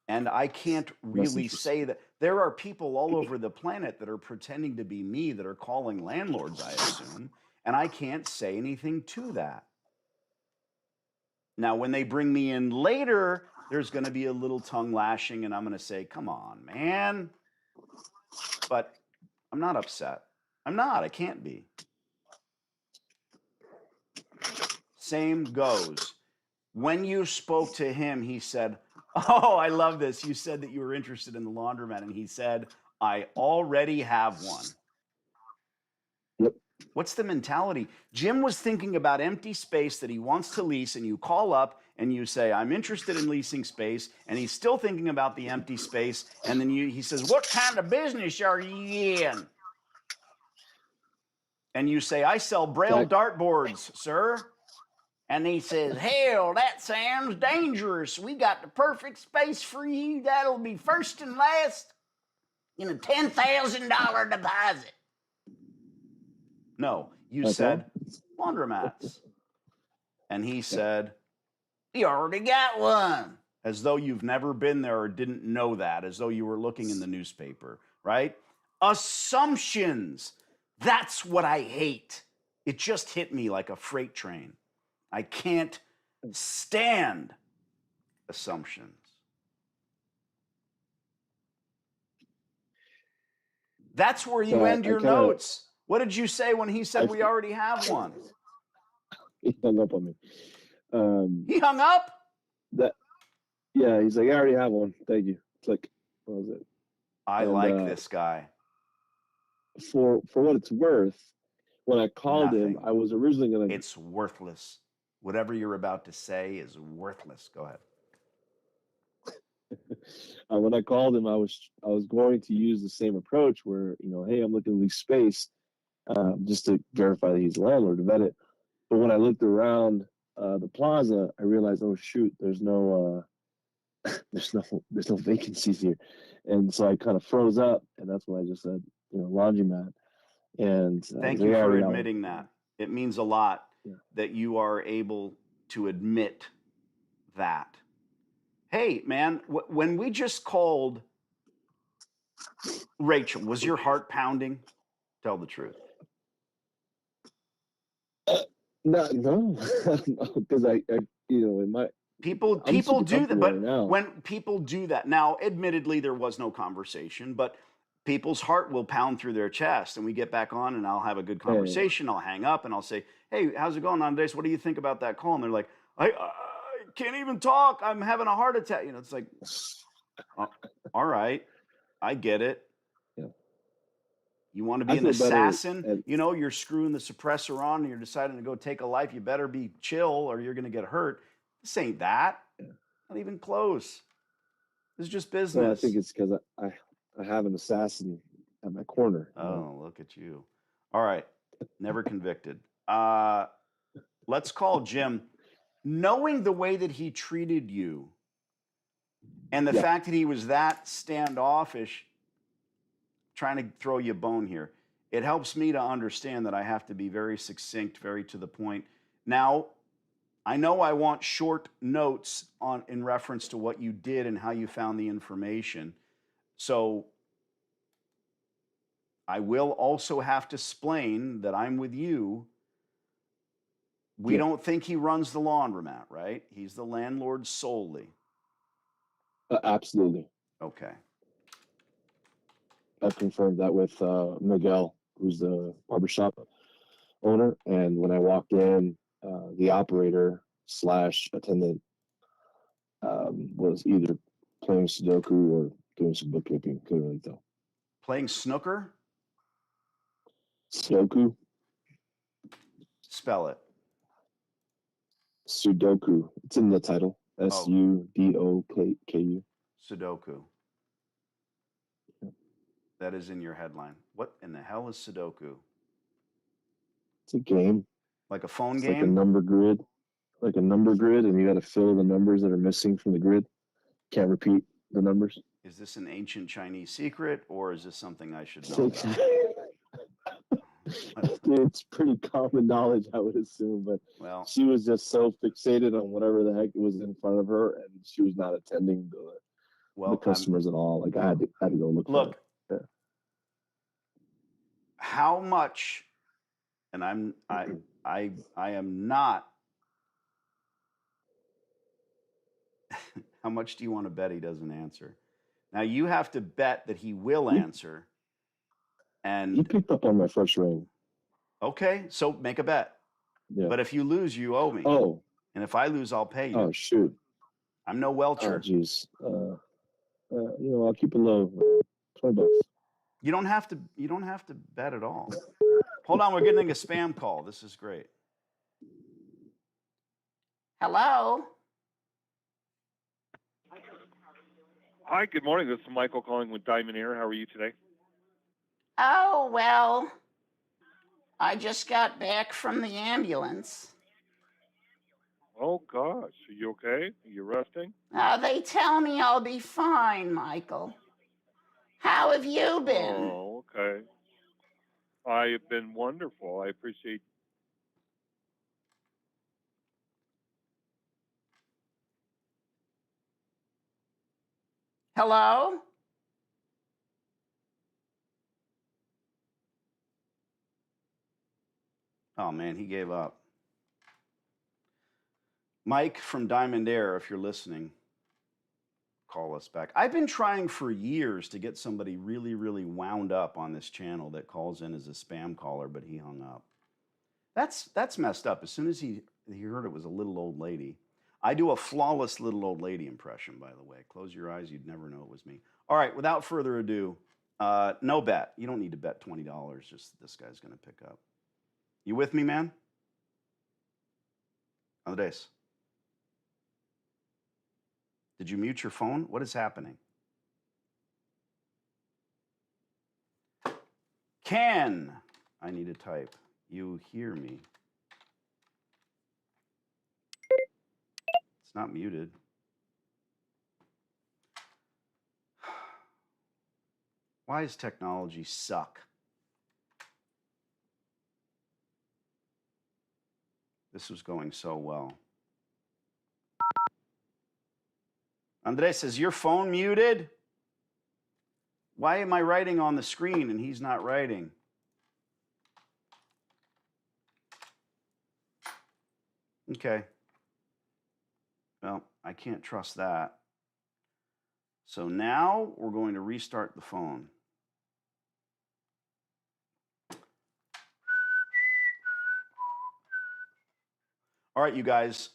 And I can't really say that. There are people all over the planet that are pretending to be me that are calling landlords, I assume, and I can't say anything to that. Now, when they bring me in later, there's going to be a little tongue lashing, and I'm going to say, come on, man. But I'm not upset. I'm not. I can't be. Same goes. When you spoke to him, he said, oh, I love this. You said that you were interested in the laundromat, and he said, I already have one. Yep. What's the mentality? Jim was thinking about empty space that he wants to lease, and you call up and you say, I'm interested in leasing space, and he's still thinking about the empty space, and then he says, what kind of business are you in? And you say, I sell Braille dartboards, sir. And he says, hell, that sounds dangerous. We got the perfect space for you. That'll be first and last in a $10,000 deposit. No, you said, laundromats. And he said, you already got one. As though you've never been there or didn't know that, as though you were looking in the newspaper, right? Assumptions. That's what I hate. It just hit me like a freight train. I can't stand assumptions. That's where you end your notes. What did you say when he said we already have one? He hung up on me. He hung up? Yeah, he's like, I already have one. Thank you. Click. What was it? I like this guy. For what it's worth, when I called him, I was originally going to... It's worthless. Whatever you're about to say is worthless. Go ahead. When I called him, I was going to use the same approach where, hey, I'm looking to lease space, just to verify that he's a landlord, to vet it. But when I looked around the plaza, I realized, oh shoot, there's no vacancies here, and so I kind of froze up, and that's when I just said, laundromat. And thank you for admitting that. It means a lot that you are able to admit that. Hey, man, when we just called Rachel, was your heart pounding? Tell the truth. No, because I in my people do that, but when people do that, now, admittedly, there was no conversation, but people's heart will pound through their chest, and we get back on, and I'll have a good conversation. I'll hang up, and I'll say, "Hey, how's it going on today? So what do you think about that call?" And they're like, "I can't even talk. I'm having a heart attack." It's like, all right, I get it. Yeah. You want to be an assassin? You're screwing the suppressor on, and you're deciding to go take a life. You better be chill, or you're going to get hurt. This ain't that. Not even close. This is just business. Well, I think it's because I have an assassin at my corner. Oh, look at you. All right. Never convicted. Let's call Jim. Knowing the way that he treated you and the fact that he was that standoffish, trying to throw you a bone here, it helps me to understand that I have to be very succinct, very to the point. Now, I know I want short notes in reference to what you did and how you found the information. So I will also have to explain that I'm with you. We don't think he runs the laundromat, right? He's the landlord solely. Absolutely. Okay. I've confirmed that with Miguel, who's the barbershop owner. And when I walked in, the operator / attendant was either playing Sudoku or doing some bookkeeping. Couldn't really tell. Playing snooker? Sudoku. Spell it. Sudoku. It's in the title. Sudoku. Sudoku. That is in your headline. What in the hell is Sudoku? It's a game. Like a phone game? Like a number grid. And you got to fill the numbers that are missing from the grid. Can't repeat the numbers. Is this an ancient Chinese secret, or is this something I should know about? It's pretty common knowledge, I would assume, but she was just so fixated on whatever the heck was in front of her, and she was not attending Well, the customers at all. Like I had to go look. Look, for it. how much, and I am not. How much do you want to bet he doesn't answer? Now you have to bet that he will answer. He And picked up on my first ring. okay, so make a bet. Yeah. But if you lose, you owe me. Oh. And if I lose, I'll pay you. Oh shoot. I'm no Oh Welcher. jeez. I'll keep it low. $20. You don't have to. You don't have to bet at all. Hold on, we're getting a spam call. This is great. Hello. Hi, good morning. This is Michael calling with Diamond Air. How are you today? Oh, well, I just got back from the ambulance. Oh, gosh. Are you okay? Are you resting? They tell me I'll be fine, Michael. How have you been? Oh, okay. I have been wonderful. I appreciate. Hello? Oh man, he gave up. Mike from Diamond Air, if you're listening, call us back. I've been trying for years to get somebody really, really wound up on this channel that calls in as a spam caller, but he hung up. That's messed up. As soon as he heard it was a little old lady. I do a flawless little old lady impression, by the way. Close your eyes, you'd never know it was me. All right, without further ado, no bet. You don't need to bet $20, just this guy's going to pick up. You with me, man? Andres. Did you mute your phone? What is happening? Can, I need to type, you hear me? It's not muted. Why does technology suck? This was going so well. Andres, is your phone muted? Why am I writing on the screen and he's not writing? Okay. Well, I can't trust that. So now we're going to restart the phone. All right, you guys.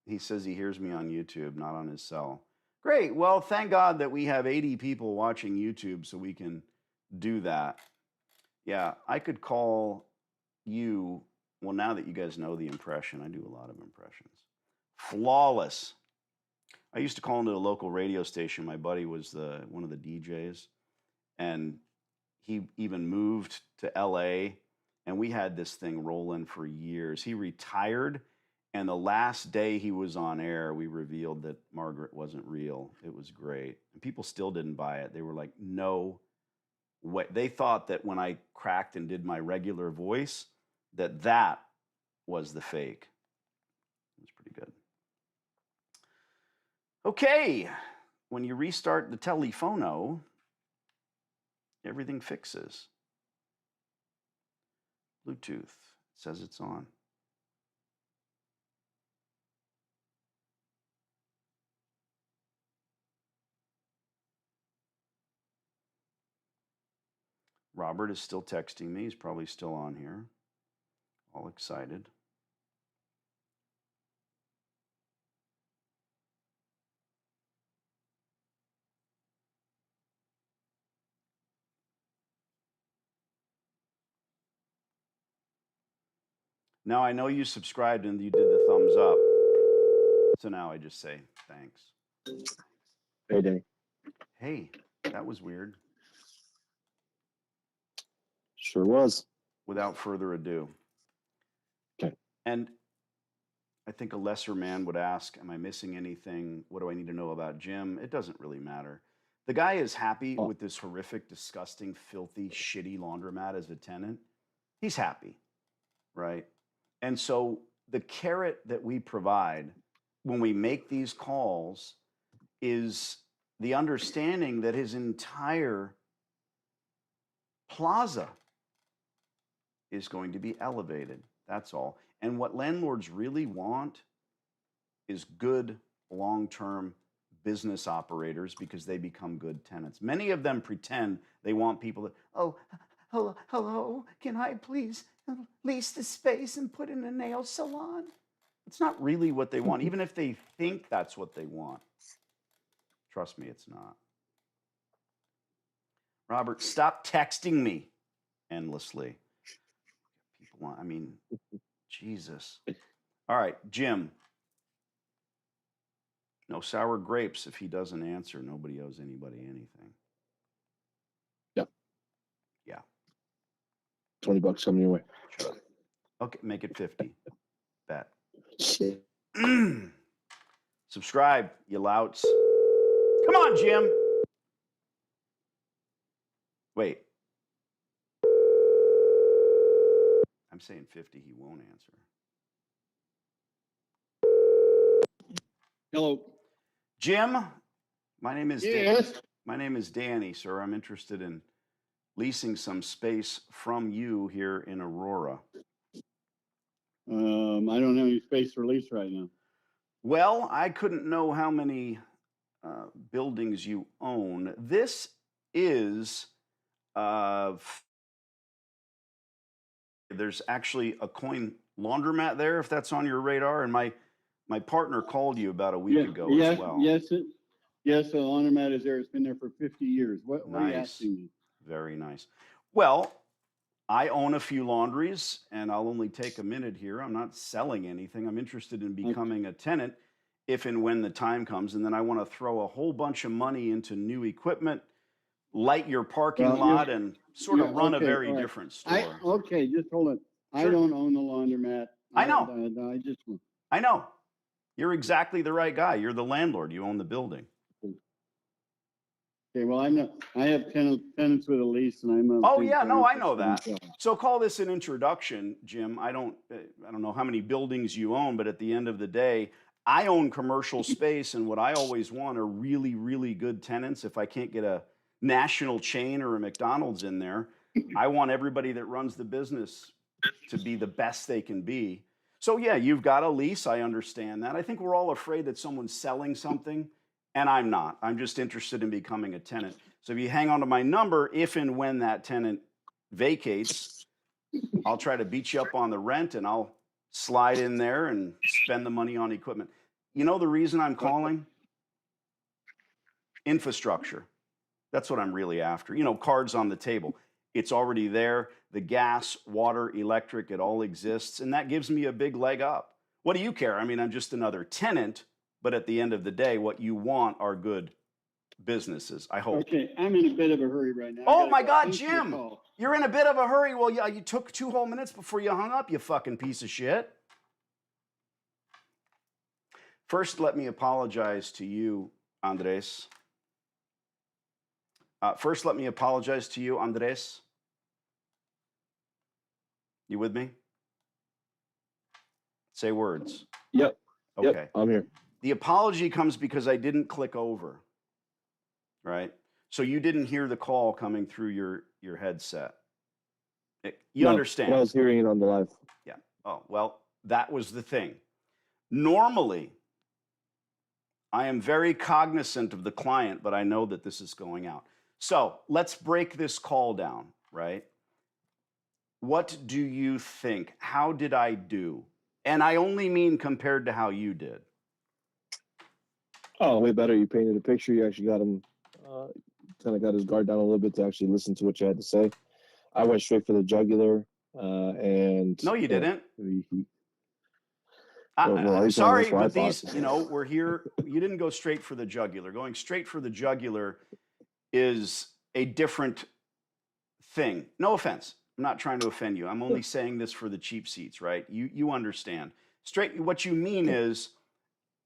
He says he hears me on YouTube, not on his cell. Great. Well, thank God that we have 80 people watching YouTube so we can do that. Yeah, I could call you. Well, now that you guys know the impression, I do a lot of impressions. Flawless. I used to call into a local radio station. My buddy was one of the DJs, and he even moved to LA, and we had this thing rolling for years. He retired, and the last day he was on air, we revealed that Margaret wasn't real. It was great. And people still didn't buy it. They were like, no way. They thought that when I cracked and did my regular voice, that was the fake. It was pretty good. Okay, when you restart the telephono, everything fixes. Bluetooth, it says it's on. Robert is still texting me. He's probably still on here. All excited. Now I know you subscribed and you did the thumbs up. So now I just say thanks. Hey, Danny. Hey, that was weird. Sure was. Without further ado. Okay. And I think a lesser man would ask, am I missing anything? What do I need to know about Jim? It doesn't really matter. The guy is happy with this horrific, disgusting, filthy, shitty laundromat as a tenant. He's happy, right? And so the carrot that we provide when we make these calls is the understanding that his entire plaza is going to be elevated. That's all. And what landlords really want is good long-term business operators because they become good tenants. Many of them pretend they want people to, oh, hello, can I please lease the space and put in a nail salon? It's not really what they want, even if they think that's what they want. Trust me, it's not. Robert, stop texting me endlessly. People want, I mean, Jesus. All right, Jim. No sour grapes if he doesn't answer. Nobody owes anybody anything. Yeah. Yeah. $20 coming your way. Sure. Okay, make it 50. Bet. Shit. Subscribe, you louts. Come on, Jim. Wait. I'm saying 50. He won't answer. Hello. Jim, my name is Yes. my name is Danny, sir. I'm interested in leasing some space from you here in Aurora. I don't have any space for lease right now. Well, I couldn't know how many buildings you own. This is there's actually a coin laundromat there, if that's on your radar. And my partner called you about a week ago as well. Yes, the laundromat is there. It's been there for 50 years. What are you Nice. asking me? Very nice. Well, I own a few laundries, and I'll only take a minute here. I'm not selling anything. I'm interested in becoming a tenant if and when the time comes. And then I want to throw a whole bunch of money into new equipment, light your parking lot, and sort of run a very different store. Okay, just hold on. Sure. I don't own the laundromat. I know. I know. You're exactly the right guy. You're the landlord. You own the building. Okay, well, I have tenants with a lease, and I'm. Oh yeah, no, I know that. So call this an introduction, Jim. I don't know how many buildings you own, but at the end of the day, I own commercial space, and what I always want are really, really good tenants. If I can't get a national chain or a McDonald's in there, I want everybody that runs the business to be the best they can be. So yeah, you've got a lease. I understand that. I think we're all afraid that someone's selling something. And I'm not. I'm just interested in becoming a tenant. So if you hang on to my number, if and when that tenant vacates, I'll try to beat you up on the rent, and I'll slide in there and spend the money on equipment. You know the reason I'm calling? Infrastructure. That's what I'm really after. You know, cards on the table. It's already there. The gas, water, electric, it all exists. And that gives me a big leg up. What do you care? I mean, I'm just another tenant. But at the end of the day, what you want are good businesses, I hope. Okay, I'm in a bit of a hurry right now. Oh my God, Jim, you're in a bit of a hurry. Well, yeah, you took 2 whole minutes before you hung up, you fucking piece of shit. First, let me apologize to you, Andres. You with me? Say words. Yep. Okay. Yep, I'm here. The apology comes because I didn't click over, right? So you didn't hear the call coming through your headset. You understand? I was hearing it on the live. Yeah. Oh, well, that was the thing. Normally, I am very cognizant of the client, but I know that this is going out. So let's break this call down, right? What do you think? How did I do? And I only mean compared to how you did. Oh, way better. You painted a picture. You actually got him, kind of got his guard down a little bit to actually listen to what you had to say. I went straight for the jugular, and no, you didn't. I'm sorry, but these, we're here. You didn't go straight for the jugular. Going straight for the jugular is a different thing. No offense. I'm not trying to offend you. I'm only saying this for the cheap seats, right? You understand. Straight. What you mean is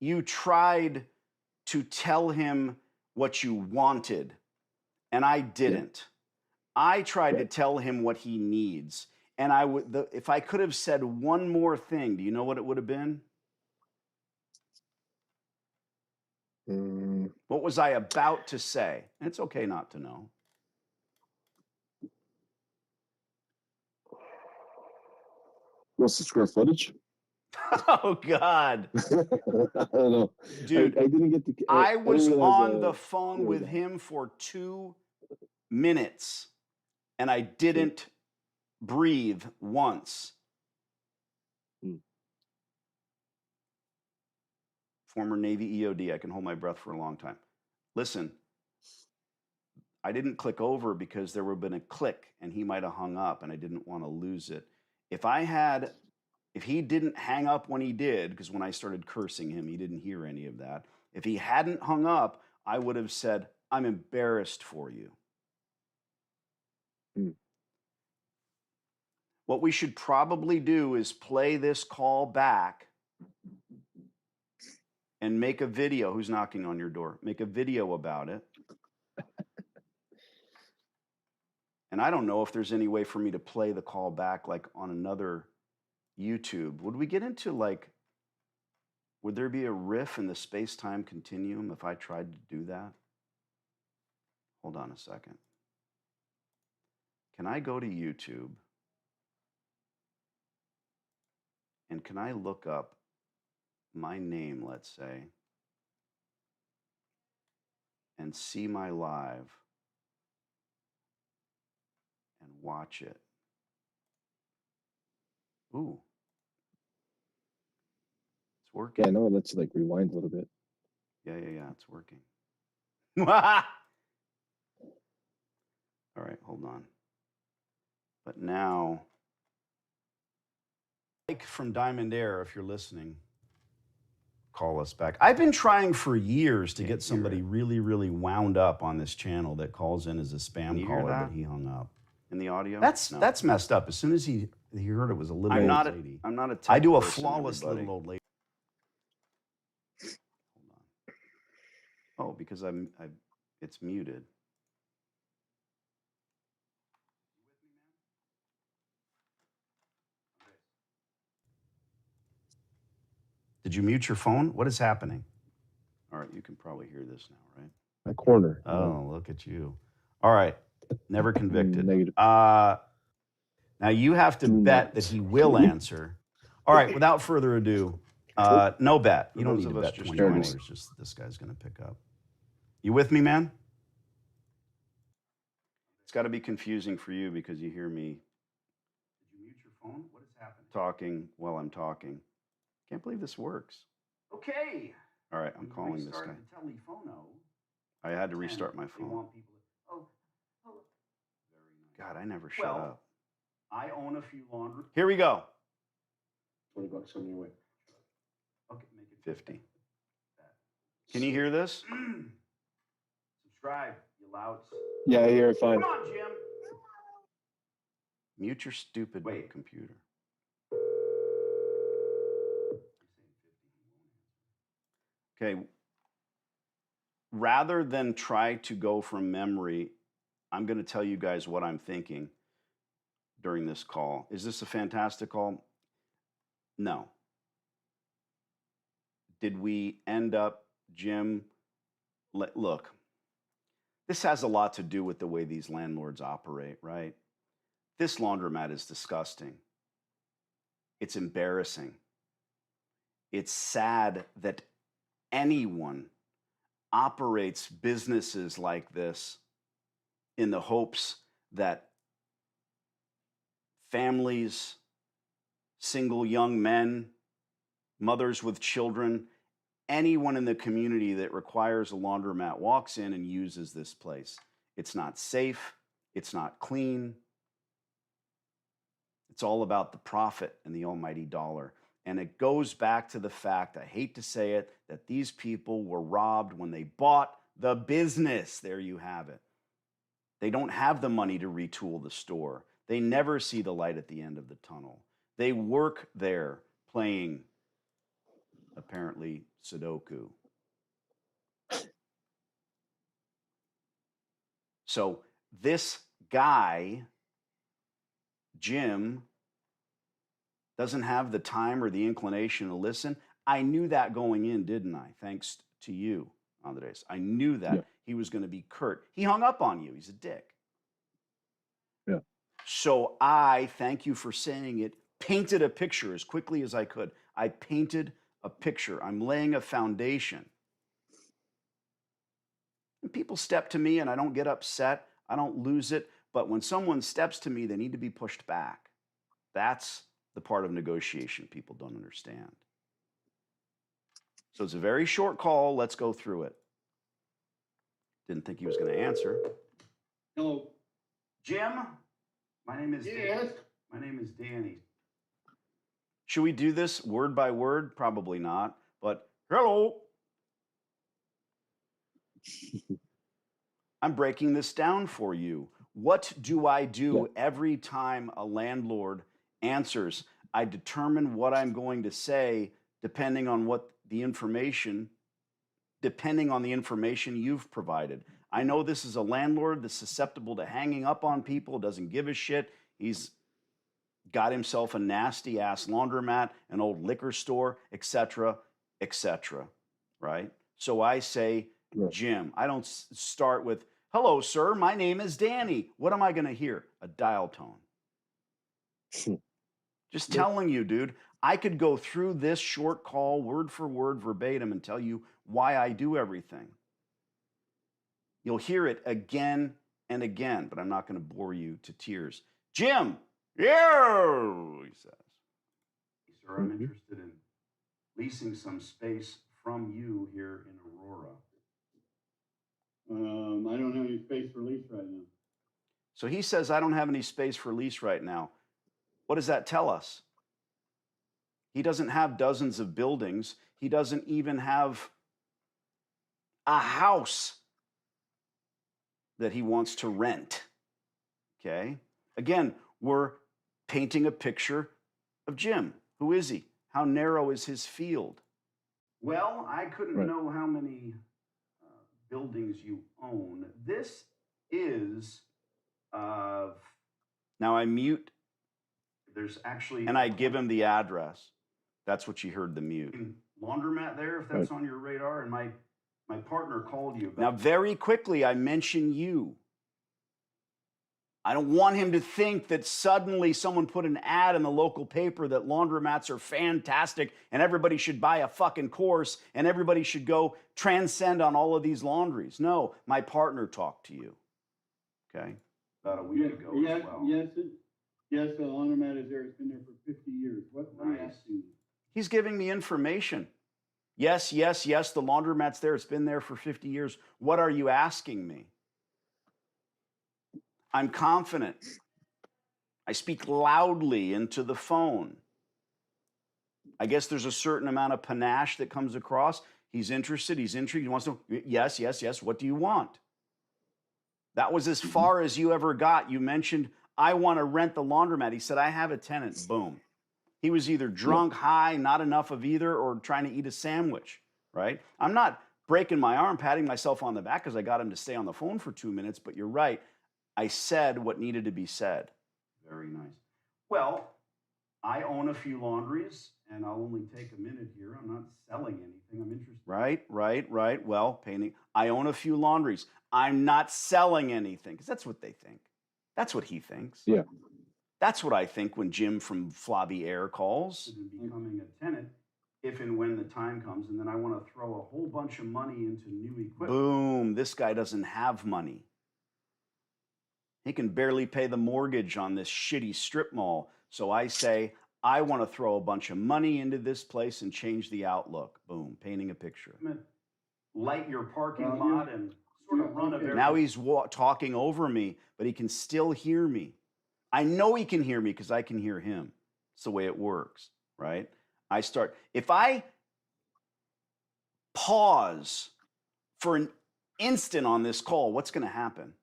you tried to tell him what you wanted, and I didn't. I tried to tell him what he needs, and if I could have said one more thing, do you know what it would have been? What was I about to say? And it's okay not to know. What's the square footage? Oh, God. I don't know. Dude, I didn't get the. I was didn't on realize, the phone there was with a- him for 2 minutes, and I didn't breathe once. Hmm. Former Navy EOD. I can hold my breath for a long time. Listen, I didn't click over because there would have been a click and he might have hung up, and I didn't want to lose it. If he didn't hang up when he did, because when I started cursing him, he didn't hear any of that. If he hadn't hung up, I would have said, I'm embarrassed for you. Hmm. What we should probably do is play this call back and make a video. Who's knocking on your door? Make a video about it. And I don't know if there's any way for me to play the call back like on another YouTube. Would we get into would there be a riff in the space-time continuum if I tried to do that? Hold on a second. Can I go to YouTube? And can I look up my name, let's say, and see my live and watch it? Ooh. It's working. Yeah, no, let's like rewind a little bit. Yeah, it's working. All right, hold on. But now, Mike from Diamond Air, if you're listening, call us back. I've been trying for years to get somebody really, really wound up on this channel that calls in as a spam caller, but he hung up. In the audio? That's messed up. As soon as he heard it was a little old lady. I'm not a tech I do a person, flawless everybody. little old lady. Hold on. Oh, because it's muted. Did you mute your phone? What is happening? All right, you can probably hear this now, right? My corner. Oh, look at you. All right. Never convicted. Negative. Now you have to Do bet not. that he will answer. All right, without further ado, no bet. You don't need to bet $20. Just this guy's going to pick up. You with me, man? It's got to be confusing for you because you hear me. Did you mute your phone? What is happening? Talking while I'm talking. Can't believe this works. Okay. All right, I'm calling this guy. I had to restart my phone. God, I never shut up. I own a few laundry. Here we go. $20 on your way. Okay, make it 50. Can you hear this? Subscribe, you louts. Yeah, I hear it fine. Come on, Jim. Mute your stupid computer. Okay. Rather than try to go from memory, I'm going to tell you guys what I'm thinking during this call. Is this a fantastic call? No. Did we end up, Jim? Look, this has a lot to do with the way these landlords operate, right? This laundromat is disgusting. It's embarrassing. It's sad that anyone operates businesses like this in the hopes that families, single young men, mothers with children, anyone in the community that requires a laundromat walks in and uses this place. It's not safe. It's not clean. It's all about the profit and the almighty dollar. And it goes back to the fact, I hate to say it, that these people were robbed when they bought the business. There you have it. They don't have the money to retool the store. They never see the light at the end of the tunnel. They work there playing, apparently, Sudoku. So this guy, Jim, doesn't have the time or the inclination to listen. I knew that going in, didn't I? Thanks to you. Andres. I knew that Yeah. he was going to be curt. He hung up on you. He's a dick. Yeah. So I, thank you for saying it, painted a picture as quickly as I could. I painted a picture. I'm laying a foundation. And people step to me and I don't get upset. I don't lose it. But when someone steps to me, they need to be pushed back. That's the part of negotiation people don't understand. So it's a very short call. Let's go through it. Didn't think he was going to answer. Hello. Jim, my name is Yes. Dan. My name is Danny. Should we do this word by word? Probably not. But hello. I'm breaking this down for you. What do I do every time a landlord answers? I determine what I'm going to say depending on the information you've provided. I know this is a landlord that's susceptible to hanging up on people, doesn't give a shit. He's got himself a nasty ass laundromat, an old liquor store, etc., right? So I say, Jim. I don't start with, hello, sir, my name is Danny. What am I going to hear? A dial tone. Just telling you, dude, I could go through this short call word for word verbatim and tell you why I do everything. You'll hear it again and again, but I'm not going to bore you to tears. Jim, yeah, he says. Sir, I'm interested in leasing some space from you here in Aurora. I don't have any space for lease right now. So he says, I don't have any space for lease right now. What does that tell us? He doesn't have dozens of buildings. He doesn't even have a house that he wants to rent. Okay? Again, we're painting a picture of Jim. Who is he? How narrow is his field? Well, I couldn't know how many buildings you own. This is, now I mute. There's actually, and I give him the address. That's what you heard, the mute. Laundromat there, if that's on your radar, and my partner called you about. Now, very quickly, I mention you. I don't want him to think that suddenly someone put an ad in the local paper that laundromats are fantastic and everybody should buy a fucking course and everybody should go transcend on all of these laundries. No, my partner talked to you. Okay? About a week ago as well. Yes, the laundromat is there. It's been there for 50 years. What are you asking me? He's giving me information. Yes, the laundromat's there. It's been there for 50 years. What are you asking me? I'm confident. I speak loudly into the phone. I guess there's a certain amount of panache that comes across. He's interested. He's intrigued. He wants to know, yes. What do you want? That was as far as you ever got. You mentioned, I want to rent the laundromat. He said, I have a tenant. Boom. He was either drunk, high, not enough of either, or trying to eat a sandwich, right? I'm not breaking my arm, patting myself on the back because I got him to stay on the phone for 2 minutes, but you're right. I said what needed to be said. Very nice. Well, I own a few laundries, and I'll only take a minute here. I'm not selling anything. I'm interested. Right. Well, painting. I own a few laundries. I'm not selling anything, because that's what they think. That's what he thinks. Yeah. That's what I think when Jim from Flobby Air calls. Becoming a tenant, if and when the time comes, and then I want to throw a whole bunch of money into new equipment. Boom, this guy doesn't have money. He can barely pay the mortgage on this shitty strip mall. So I say, I want to throw a bunch of money into this place and change the outlook. Boom, painting a picture. Light your parking lot and sort of run a bit. Now he's talking over me, but he can still hear me. I know he can hear me because I can hear him. It's the way it works, right? If I pause for an instant on this call, what's going to happen?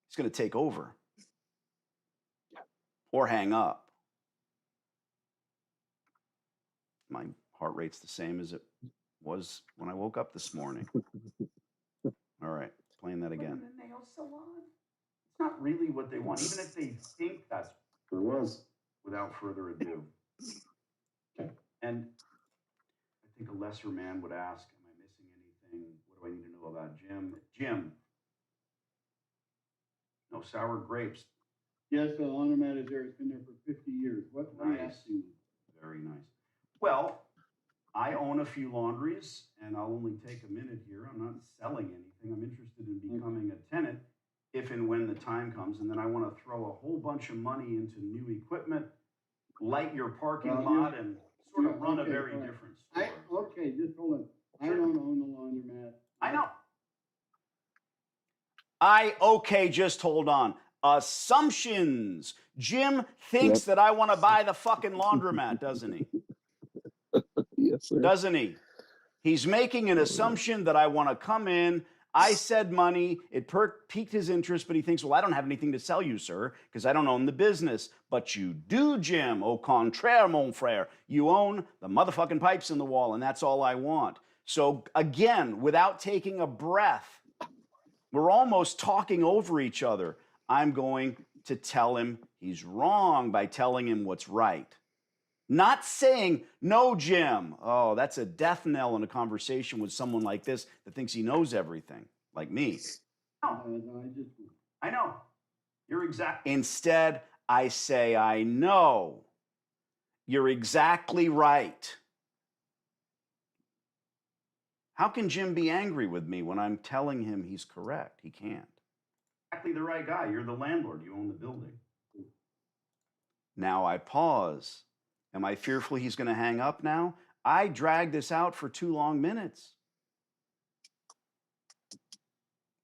It's going to take over or hang up. My heart rate's the same as it was when I woke up this morning. All right, playing that again. The nail salon. It's not really what they want, even if they think that's what it was. Without further ado. Okay. And I think a lesser man would ask, am I missing anything? What do I need to know about Jim? Jim. No sour grapes. Yes, the laundromat is there. It's been there for 50 years. What are you Nice. asking me? Very nice. Well, I own a few laundries, and I'll only take a minute here. I'm not selling anything. I'm interested in becoming a tenant if and when the time comes. And then I want to throw a whole bunch of money into new equipment, light your parking Well, lot, and sort of yeah, run a okay, very fine. different store. Okay, just hold on. I Sure. don't own the laundromat. I know. Just hold on. Assumptions. Jim thinks Yep. that I want to buy the fucking laundromat, doesn't he? Yes, sir. Doesn't he? He's making an assumption that I want to come in. I said money. It piqued his interest, but he thinks, well, I don't have anything to sell you, sir, because I don't own the business. But you do, Jim. Au contraire, mon frère. You own the motherfucking pipes in the wall, and that's all I want. So again, without taking a breath, we're almost talking over each other. I'm going to tell him he's wrong by telling him what's right. Not saying, no, Jim. Oh, that's a death knell in a conversation with someone like this that thinks he knows everything, like me. I know. You're exact. Instead, I say, I know. You're exactly right. How can Jim be angry with me when I'm telling him he's correct? He can't. Exactly the right guy. You're the landlord. You own the building. Now I pause. Am I fearful he's going to hang up now? I dragged this out for 2 long minutes.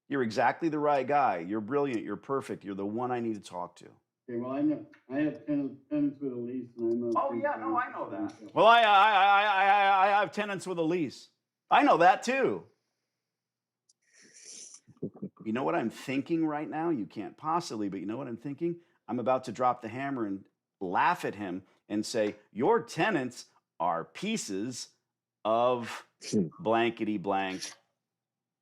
You're exactly the right guy. You're brilliant. You're perfect. You're the one I need to talk to. Okay, well, I know. I have tenants with a lease, and I'm not. Oh, yeah, no, I know that. Well, I have tenants with a lease. I know that too. You know what I'm thinking right now? You can't possibly, but you know what I'm thinking? I'm about to drop the hammer and laugh at him and say, your tenants are pieces of blankety blank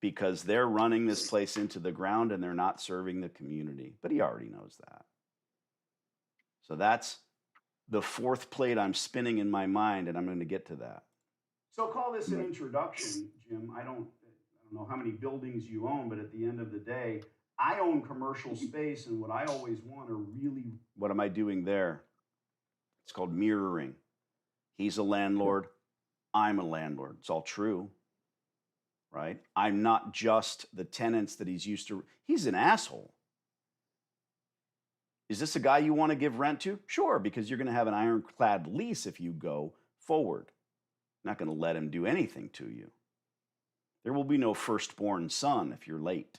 because they're running this place into the ground and they're not serving the community. But he already knows that. So that's the 4th plate I'm spinning in my mind, and I'm going to get to that. So call this an introduction, Jim. I don't know how many buildings you own, but at the end of the day, I own commercial space, and what I always want are really, what am I doing there? It's called mirroring. He's a landlord. I'm a landlord. It's all true, right? I'm not just the tenants that he's used to. He's an asshole. Is this a guy you want to give rent to? Sure, because you're going to have an ironclad lease if you go forward. Not going to let him do anything to you. There will be no firstborn son if you're late.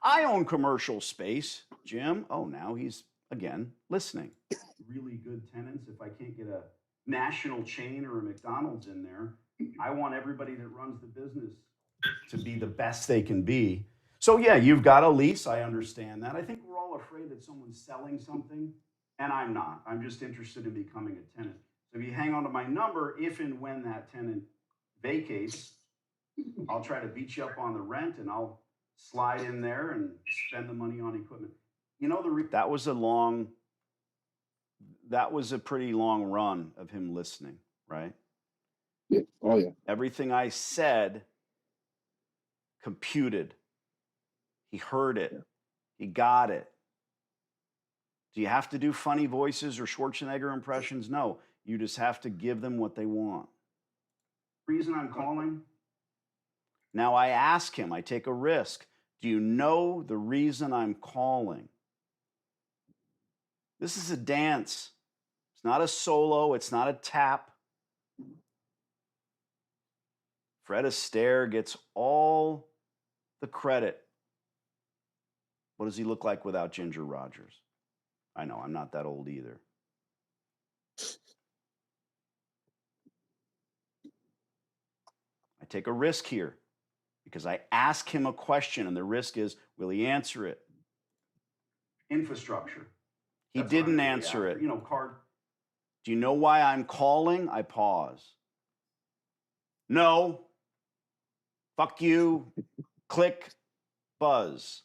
I own commercial space, Jim. Oh, now he's, again, listening. Really good tenants. If I can't get a national chain or a McDonald's in there, I want everybody that runs the business to be the best they can be. So, yeah, you've got a lease. I understand that. I think we're all afraid that someone's selling something, and I'm not. I'm just interested in becoming a tenant. So if you hang on to my number, if and when that tenant vacates, I'll try to beat you up on the rent, and I'll slide in there and spend the money on equipment. You know, that was a pretty long run of him listening, right? Yeah. Oh, yeah. Everything I said computed. He heard it. Yeah. He got it. Do you have to do funny voices or Schwarzenegger impressions? No. You just have to give them what they want. Reason I'm calling? Now I ask him, I take a risk. Do you know the reason I'm calling? This is a dance. It's not a solo. It's not a tap. Fred Astaire gets all the credit. What does he look like without Ginger Rogers? I know, I'm not that old either. I take a risk here because I ask him a question, and the risk is, will he answer it? Infrastructure. He didn't answer it. You know, do you know why I'm calling? I pause. No. Fuck you. Click. Buzz.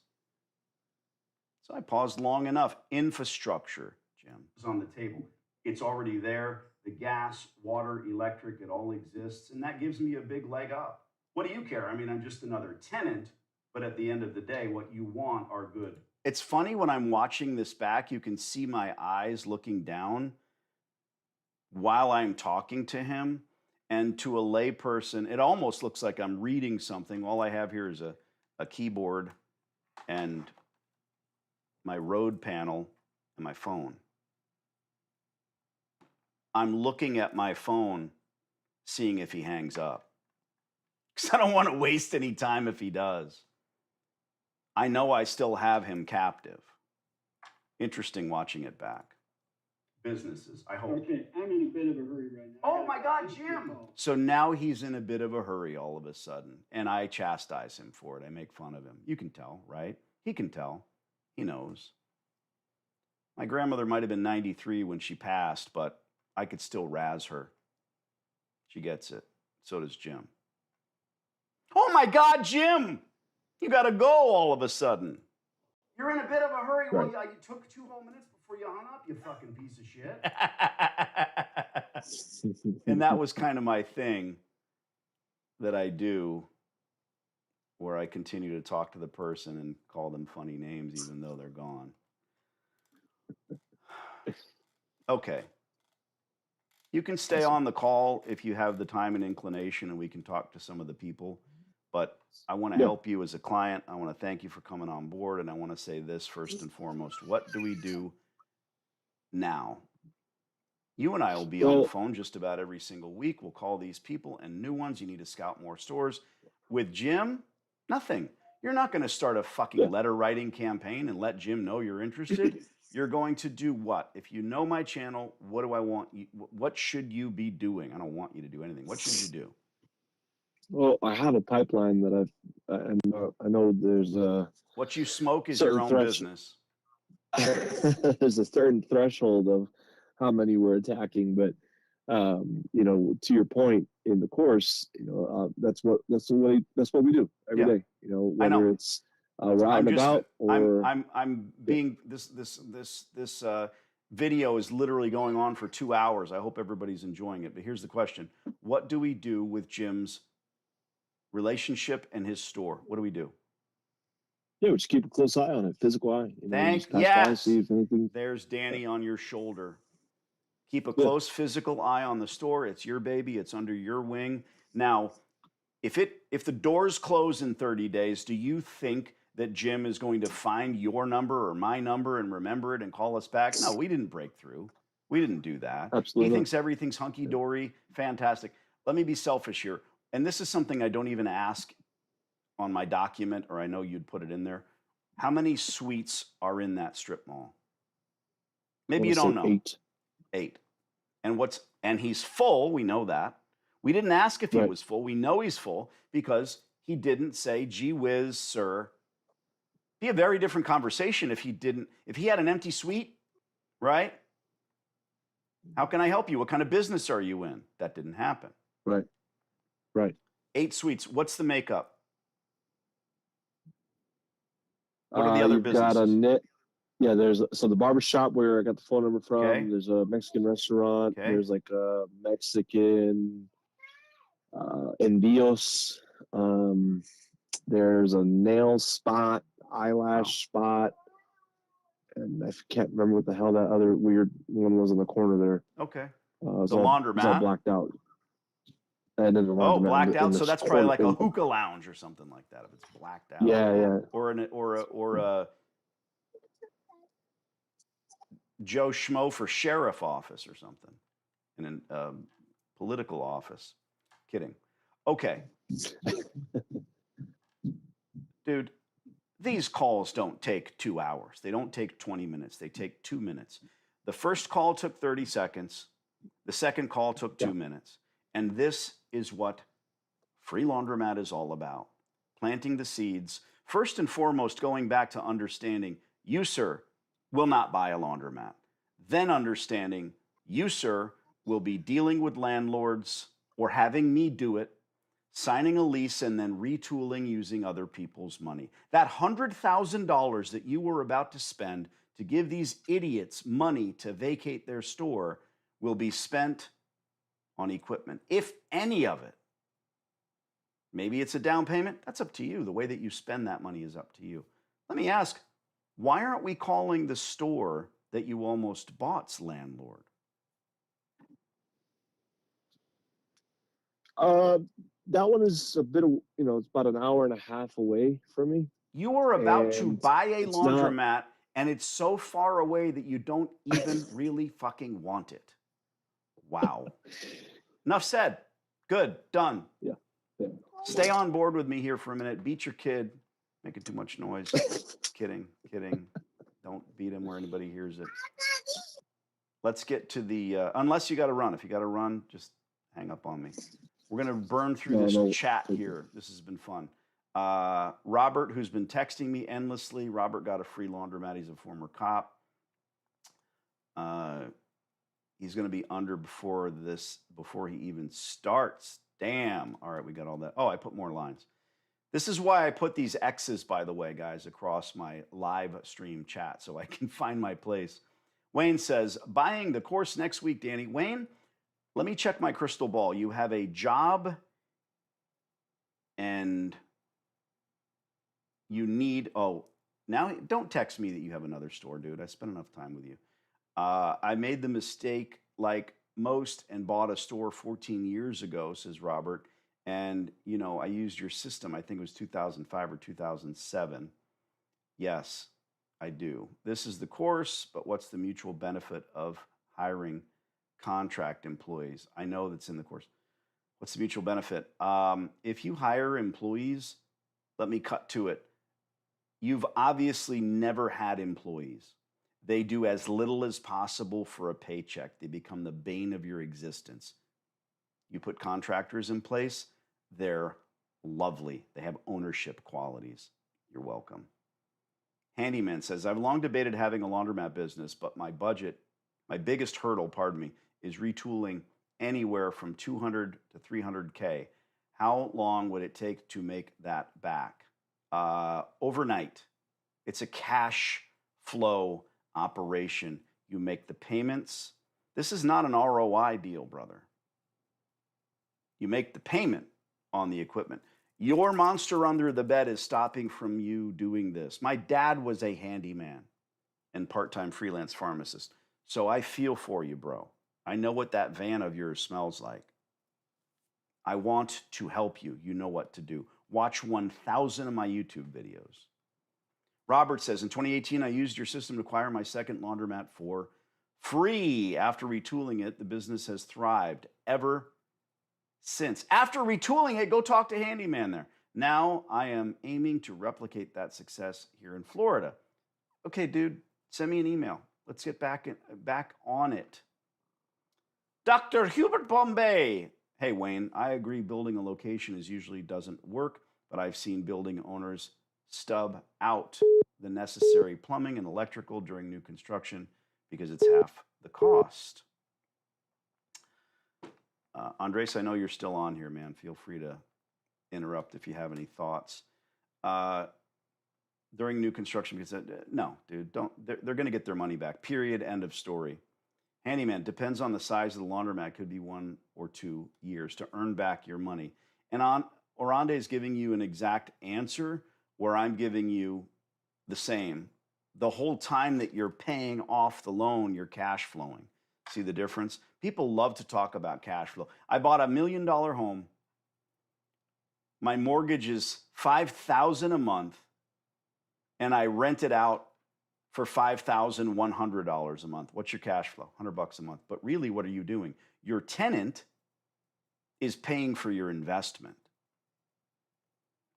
So I paused long enough. Infrastructure, Jim. It's on the table. It's already there. the gas, water, electric, it all exists. And that gives me a big leg up. What do you care? I mean, I'm just another tenant, but at the end of the day, what you want are good. It's funny when I'm watching this back, you can see my eyes looking down while I'm talking to him. And to a layperson, it almost looks like I'm reading something. All I have here is a keyboard and my road panel and my phone. I'm looking at my phone, seeing if he hangs up. Because I don't want to waste any time if he does. I know I still have him captive. Interesting watching it back. Businesses, I hope. Okay, I'm in a bit of a hurry right now. Oh my God, Jim! So now he's in a bit of a hurry all of a sudden, and I chastise him for it. I make fun of him. You can tell, right? He can tell. He knows. My grandmother might have been 93 when she passed, but I could still razz her. She gets it. So does Jim. Oh my God, Jim! You got to go all of a sudden. You're in a bit of a hurry. Well, Right. you took 2 whole minutes before you hung up, you fucking piece of shit. And that was kind of my thing that I do, where I continue to talk to the person and call them funny names even though they're gone. Okay. You can stay on the call if you have the time and inclination, and we can talk to some of the people. But I want to Yeah. help you as a client. I want to thank you for coming on board. And I want to say this first and foremost. What do we do now? You and I will be on the Well- phone just about every single week. We'll call these people and new ones. You need to scout more stores. With Jim, nothing. You're not going to start a fucking Yeah. letter writing campaign and let Jim know you're interested. You're going to do what? If you know my channel, what do I want you? What should you be doing? I don't want you to do anything. What should you do? Well, I have a pipeline that I know there's a What you smoke is certain your own thresh- business. there's a certain threshold of how many we're attacking, but to your point in the course, that's what we do every Yeah. day. I know. Whether it's we're out and about or I'm being this video is literally going on for 2 hours. I hope everybody's enjoying it. But here's the question: what do we do with Jim's relationship and his store? What do we do? yeah, we just keep a close eye on it, physical eye. Thank just pass by, yes. see if anything. There's Danny on your shoulder. Keep a Yeah. close physical eye on the store. It's your baby. It's under your wing. Now, if the doors close in 30 days, do you think that Jim is going to find your number or my number and remember it and call us back? No, we didn't break through. We didn't do that. Absolutely He not. thinks everything's hunky-dory, fantastic. Let me be selfish here. And this is something I don't even ask on my document, or I know you'd put it in there. How many suites are in that strip mall? Maybe you don't know. 8. 8. And he's full. We know that. We didn't ask if he Right. was full. We know he's full because he didn't say, "Gee whiz, sir." Be a very different conversation if he had an empty suite, right? How can I help you? What kind of business are you in? That didn't happen. Right. 8 suites. What's the makeup? What are the other you've got a businesses? knit. Yeah, there's the barber shop where I got the phone number from. Okay. There's a Mexican restaurant. Okay. There's like a Mexican envíos. There's a nail spot, eyelash spot, and I can't remember what the hell that other weird one was in the corner there. Okay. It's The all laundromat? blacked out. And then the Oh, laundromat blacked in out. the So that's probably corner- like a in- hookah lounge or something like that. If it's blacked out. Yeah. Or a Joe Schmo for sheriff office or something, in a political office. Kidding. Okay. Dude, these calls don't take 2 hours. They don't take 20 minutes. They take 2 minutes. The first call took 30 seconds. The second call took 2 minutes. And this is what Free Laundromat is all about. Planting the seeds. First and foremost, going back to understanding you, sir, will not buy a laundromat. Then understanding you, sir, will be dealing with landlords or having me do it, signing a lease, and then retooling using other people's money. That $100,000 that you were about to spend to give these idiots money to vacate their store will be spent on equipment, if any of it. Maybe it's a down payment. That's up to you. The way that you spend that money is up to you. Let me ask, why aren't we calling the store that you almost bought's landlord? That one is a bit of, it's about an hour and a half away from me. You are about to And buy a it's not- laundromat, and it's so far away that you don't even really fucking want it. Wow. Enough said. Good. Done. Yeah. Stay on board with me here for a minute. Beat your kid. Making too much noise. Kidding. Don't beat him where anybody hears it. Let's get to the, unless you got to run. If you got to run, just hang up on me. We're going to burn through this chat here. This has been fun. Robert, who's been texting me endlessly. Robert got a free laundromat. He's a former cop. He's going to be under before he even starts. Damn. All right, we got all that. Oh, I put more lines. This is why I put these X's, by the way, guys, across my live stream chat so I can find my place. Wayne says, buying the course next week, Danny. Wayne, let me check my crystal ball. You have a job and you need, now don't text me that you have another store, dude. I spent enough time with you. I made the mistake like most and bought a store 14 years ago, says Robert. And, I used your system. I think it was 2005 or 2007. Yes, I do. This is the course, but what's the mutual benefit of hiring contract employees? I know that's in the course. What's the mutual benefit? If you hire employees, let me cut to it. You've obviously never had employees. They do as little as possible for a paycheck. They become the bane of your existence. You put contractors in place, they're lovely. They have ownership qualities. You're welcome. Handyman says, I've long debated having a laundromat business, but my biggest hurdle, is retooling anywhere from 200 to 300K. How long would it take to make that back? Overnight. It's a cash flow operation. You make the payments. This is not an ROI deal, brother. You make the payment on the equipment. Your monster under the bed is stopping from you doing this. My dad was a handyman and part-time freelance pharmacist. So I feel for you, bro. I know what that van of yours smells like. I want to help you. You know what to do. Watch 1,000 of my YouTube videos. Robert says, in 2018, I used your system to acquire my second laundromat for free. After retooling it, the business has thrived ever since. After retooling it, go talk to Handyman there. Now I am aiming to replicate that success here in Florida. Okay, dude, send me an email. Let's get back on it. Dr. Hubert Bombay. Hey, Wayne, I agree building a location usually doesn't work, but I've seen building owners stub out the necessary plumbing and electrical during new construction because it's half the cost. Andres, I know you're still on here, man. Feel free to interrupt if you have any thoughts. During new construction, because no, dude, don't. They're going to get their money back. Period. End of story. Handyman, depends on the size of the laundromat. Could be 1 or 2 years to earn back your money. And Orande is giving you an exact answer where I'm giving you the same. The whole time that you're paying off the loan, you're cash flowing. See the difference? People love to talk about cash flow. I bought a $1 million home. My mortgage is $5,000 a month, and I rent it out for $5,100 a month. What's your cash flow? $100 a month. But really, what are you doing? Your tenant is paying for your investment.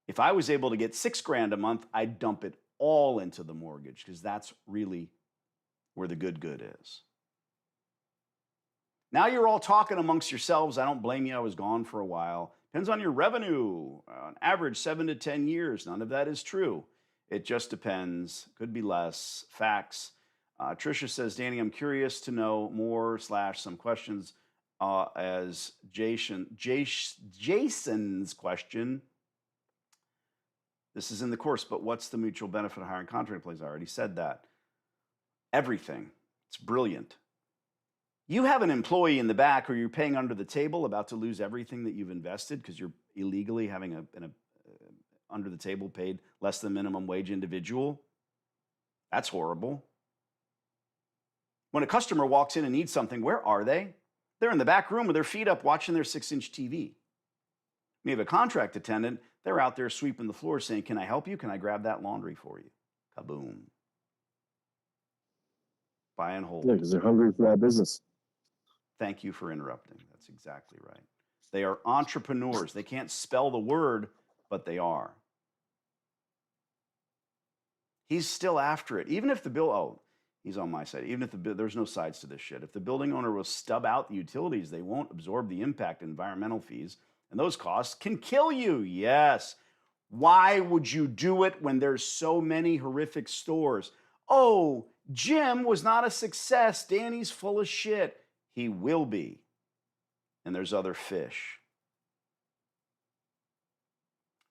If I was able to get $6,000 a month, I'd dump it all into the mortgage because that's really where the good is. Now you're all talking amongst yourselves. I don't blame you. I was gone for a while. Depends on your revenue. On average, 7 to 10 years. None of that is true. It just depends. Could be less. Facts. Tricia says, Danny, I'm curious to know more / some questions as Jason's question. This is in the course, but what's the mutual benefit of hiring contract employees? I already said that. Everything. It's brilliant. You have an employee in the back who you're paying under the table, about to lose everything that you've invested because you're illegally having an under the table paid less than minimum wage individual. That's horrible. When a customer walks in and needs something, where are they? They're in the back room with their feet up watching their 6-inch TV. You have a contract attendant, they're out there sweeping the floor saying, can I help you? Can I grab that laundry for you? Kaboom. Buy and hold. Yeah, because they're hungry for that business. Thank you for interrupting. That's exactly right. They are entrepreneurs. They can't spell the word, but they are. He's still after it. Even if the bill, oh, he's on my side. Even if there's no sides to this shit. If the building owner will stub out the utilities, they won't absorb the impact of environmental fees, and those costs can kill you. Yes. Why would you do it when there's so many horrific stores? Oh, Jim was not a success. Danny's full of shit. He will be. And there's other fish.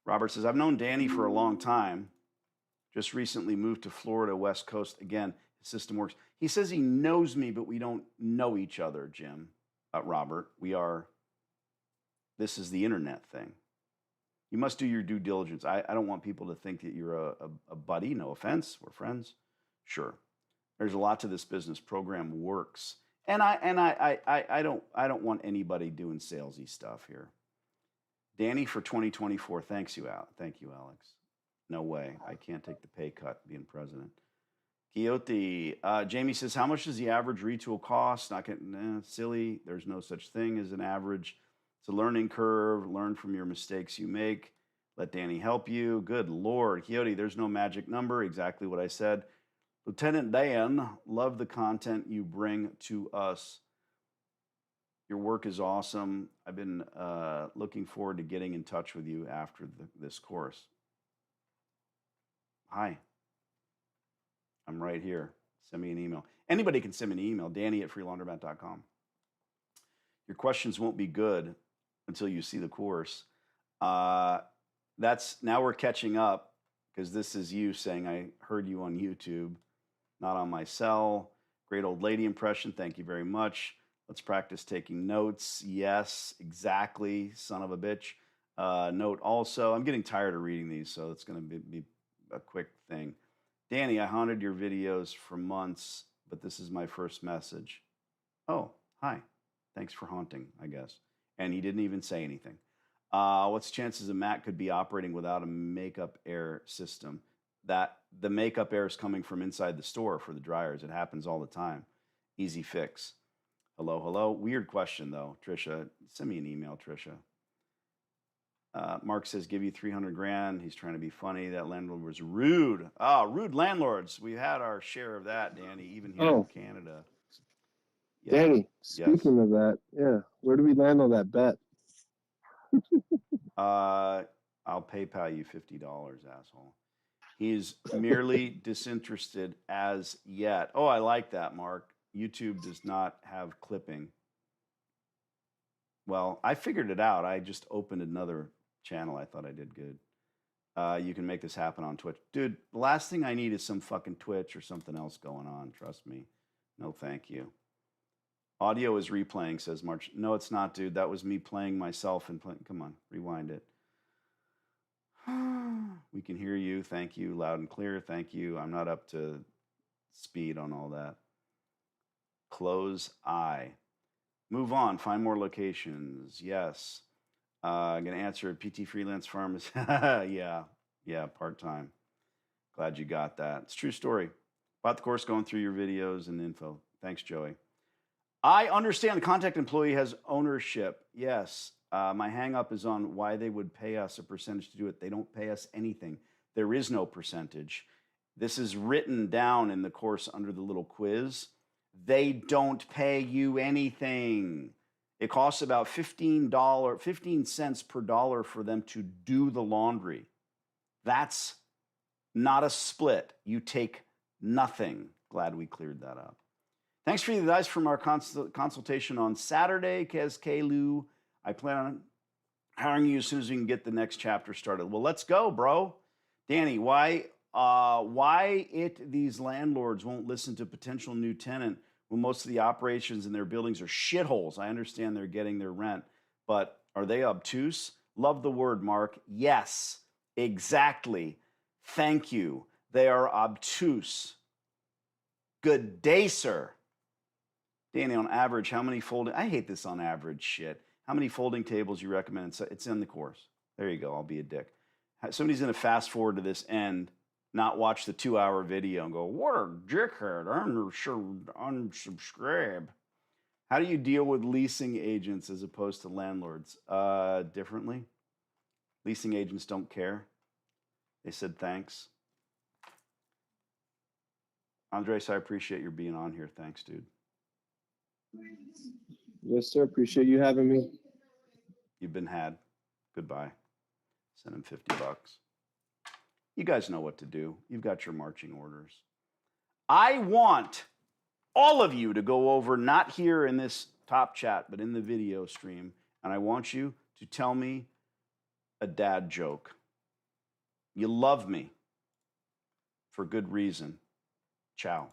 Robert says, I've known Danny for a long time. Just recently moved to Florida, West Coast. Again, his system works. He says he knows me, but we don't know each other, Jim. Robert, this is the internet thing. You must do your due diligence. I don't want people to think that you're a buddy. No offense. We're friends. Sure. There's a lot to this business. Program works. And I don't want anybody doing salesy stuff here. Danny for 2024. Thank you, Alex. No way. I can't take the pay cut being president. Quixote. Jamie says, how much does the average retool cost? Not getting silly. There's no such thing as an average. It's a learning curve. Learn from your mistakes you make. Let Danny help you. Good Lord. Quixote, there's no magic number. Exactly what I said. Lieutenant Dan, love the content you bring to us. Your work is awesome. I've been looking forward to getting in touch with you after this course. Hi. I'm right here. Send me an email. Anybody can send me an email, danny@freelaundromat.com. Your questions won't be good until you see the course. Now we're catching up because this is you saying, I heard you on YouTube, not on my cell. Great old lady impression. Thank you very much. Let's practice taking notes. Yes, exactly. Son of a bitch. Note also, I'm getting tired of reading these, so it's going to be a quick thing. Danny, I haunted your videos for months, but this is my first message. Oh, hi. Thanks for haunting, I guess. And he didn't even say anything. What's the chances a Mac could be operating without a makeup air system? That the makeup air is coming from inside the store for the dryers. It happens all the time. Easy fix. Hello. Weird question, though. Trisha, send me an email, Trisha. Mark says, give you 300 grand. He's trying to be funny. That landlord was rude. Rude landlords. We had our share of that, Danny, even here in Canada. Yeah. Danny, speaking of that, yeah, where do we land on that bet? I'll PayPal you $50, asshole. He's merely disinterested as yet. Oh, I like that, Mark. YouTube does not have clipping. Well, I figured it out. I just opened another channel. I thought I did good. You can make this happen on Twitch. Dude, the last thing I need is some fucking Twitch or something else going on. Trust me. No, thank you. Audio is replaying, says March. No, it's not, dude. That was me playing myself and playing. Come on, rewind it. We can hear you. Thank you. Loud and clear. Thank you. I'm not up to speed on all that. Close eye. Move on. Find more locations. Yes. I'm going to answer PT freelance pharmacist. Yeah, part-time. Glad you got that. It's a true story. Bought the course, going through your videos and info. Thanks, Joey. I understand the contact employee has ownership. Yes. My hang-up is on why they would pay us a percentage to do it. They don't pay us anything. There is no percentage. This is written down in the course under the little quiz. They don't pay you anything. It costs about 15 cents per dollar for them to do the laundry. That's not a split. You take nothing. Glad we cleared that up. Thanks for the advice from our consultation on Saturday, Kez I plan on hiring you as soon as we can get the next chapter started. Well, let's go, bro. Danny, why these landlords won't listen to potential new tenant when most of the operations in their buildings are shitholes. I understand they're getting their rent, but are they obtuse? Love the word, Mark. Yes, exactly. Thank you. They are obtuse. Good day, sir. Danny, on average, how many folding? I hate this on average shit. How many folding tables you recommend? It's in the course. There you go. I'll be a dick. Somebody's going to fast forward to this end, not watch the 2-hour video and go, what a dickhead. Unsubscribe. How do you deal with leasing agents as opposed to landlords? Differently. Leasing agents don't care. They said thanks. Andres, I appreciate your being on here. Thanks, dude. Yes, sir. Appreciate you having me. You've been had. Goodbye. Send him $50. You guys know what to do. You've got your marching orders. I want all of you to go over, not here in this top chat, but in the video stream, and I want you to tell me a dad joke. You love me for good reason. Ciao.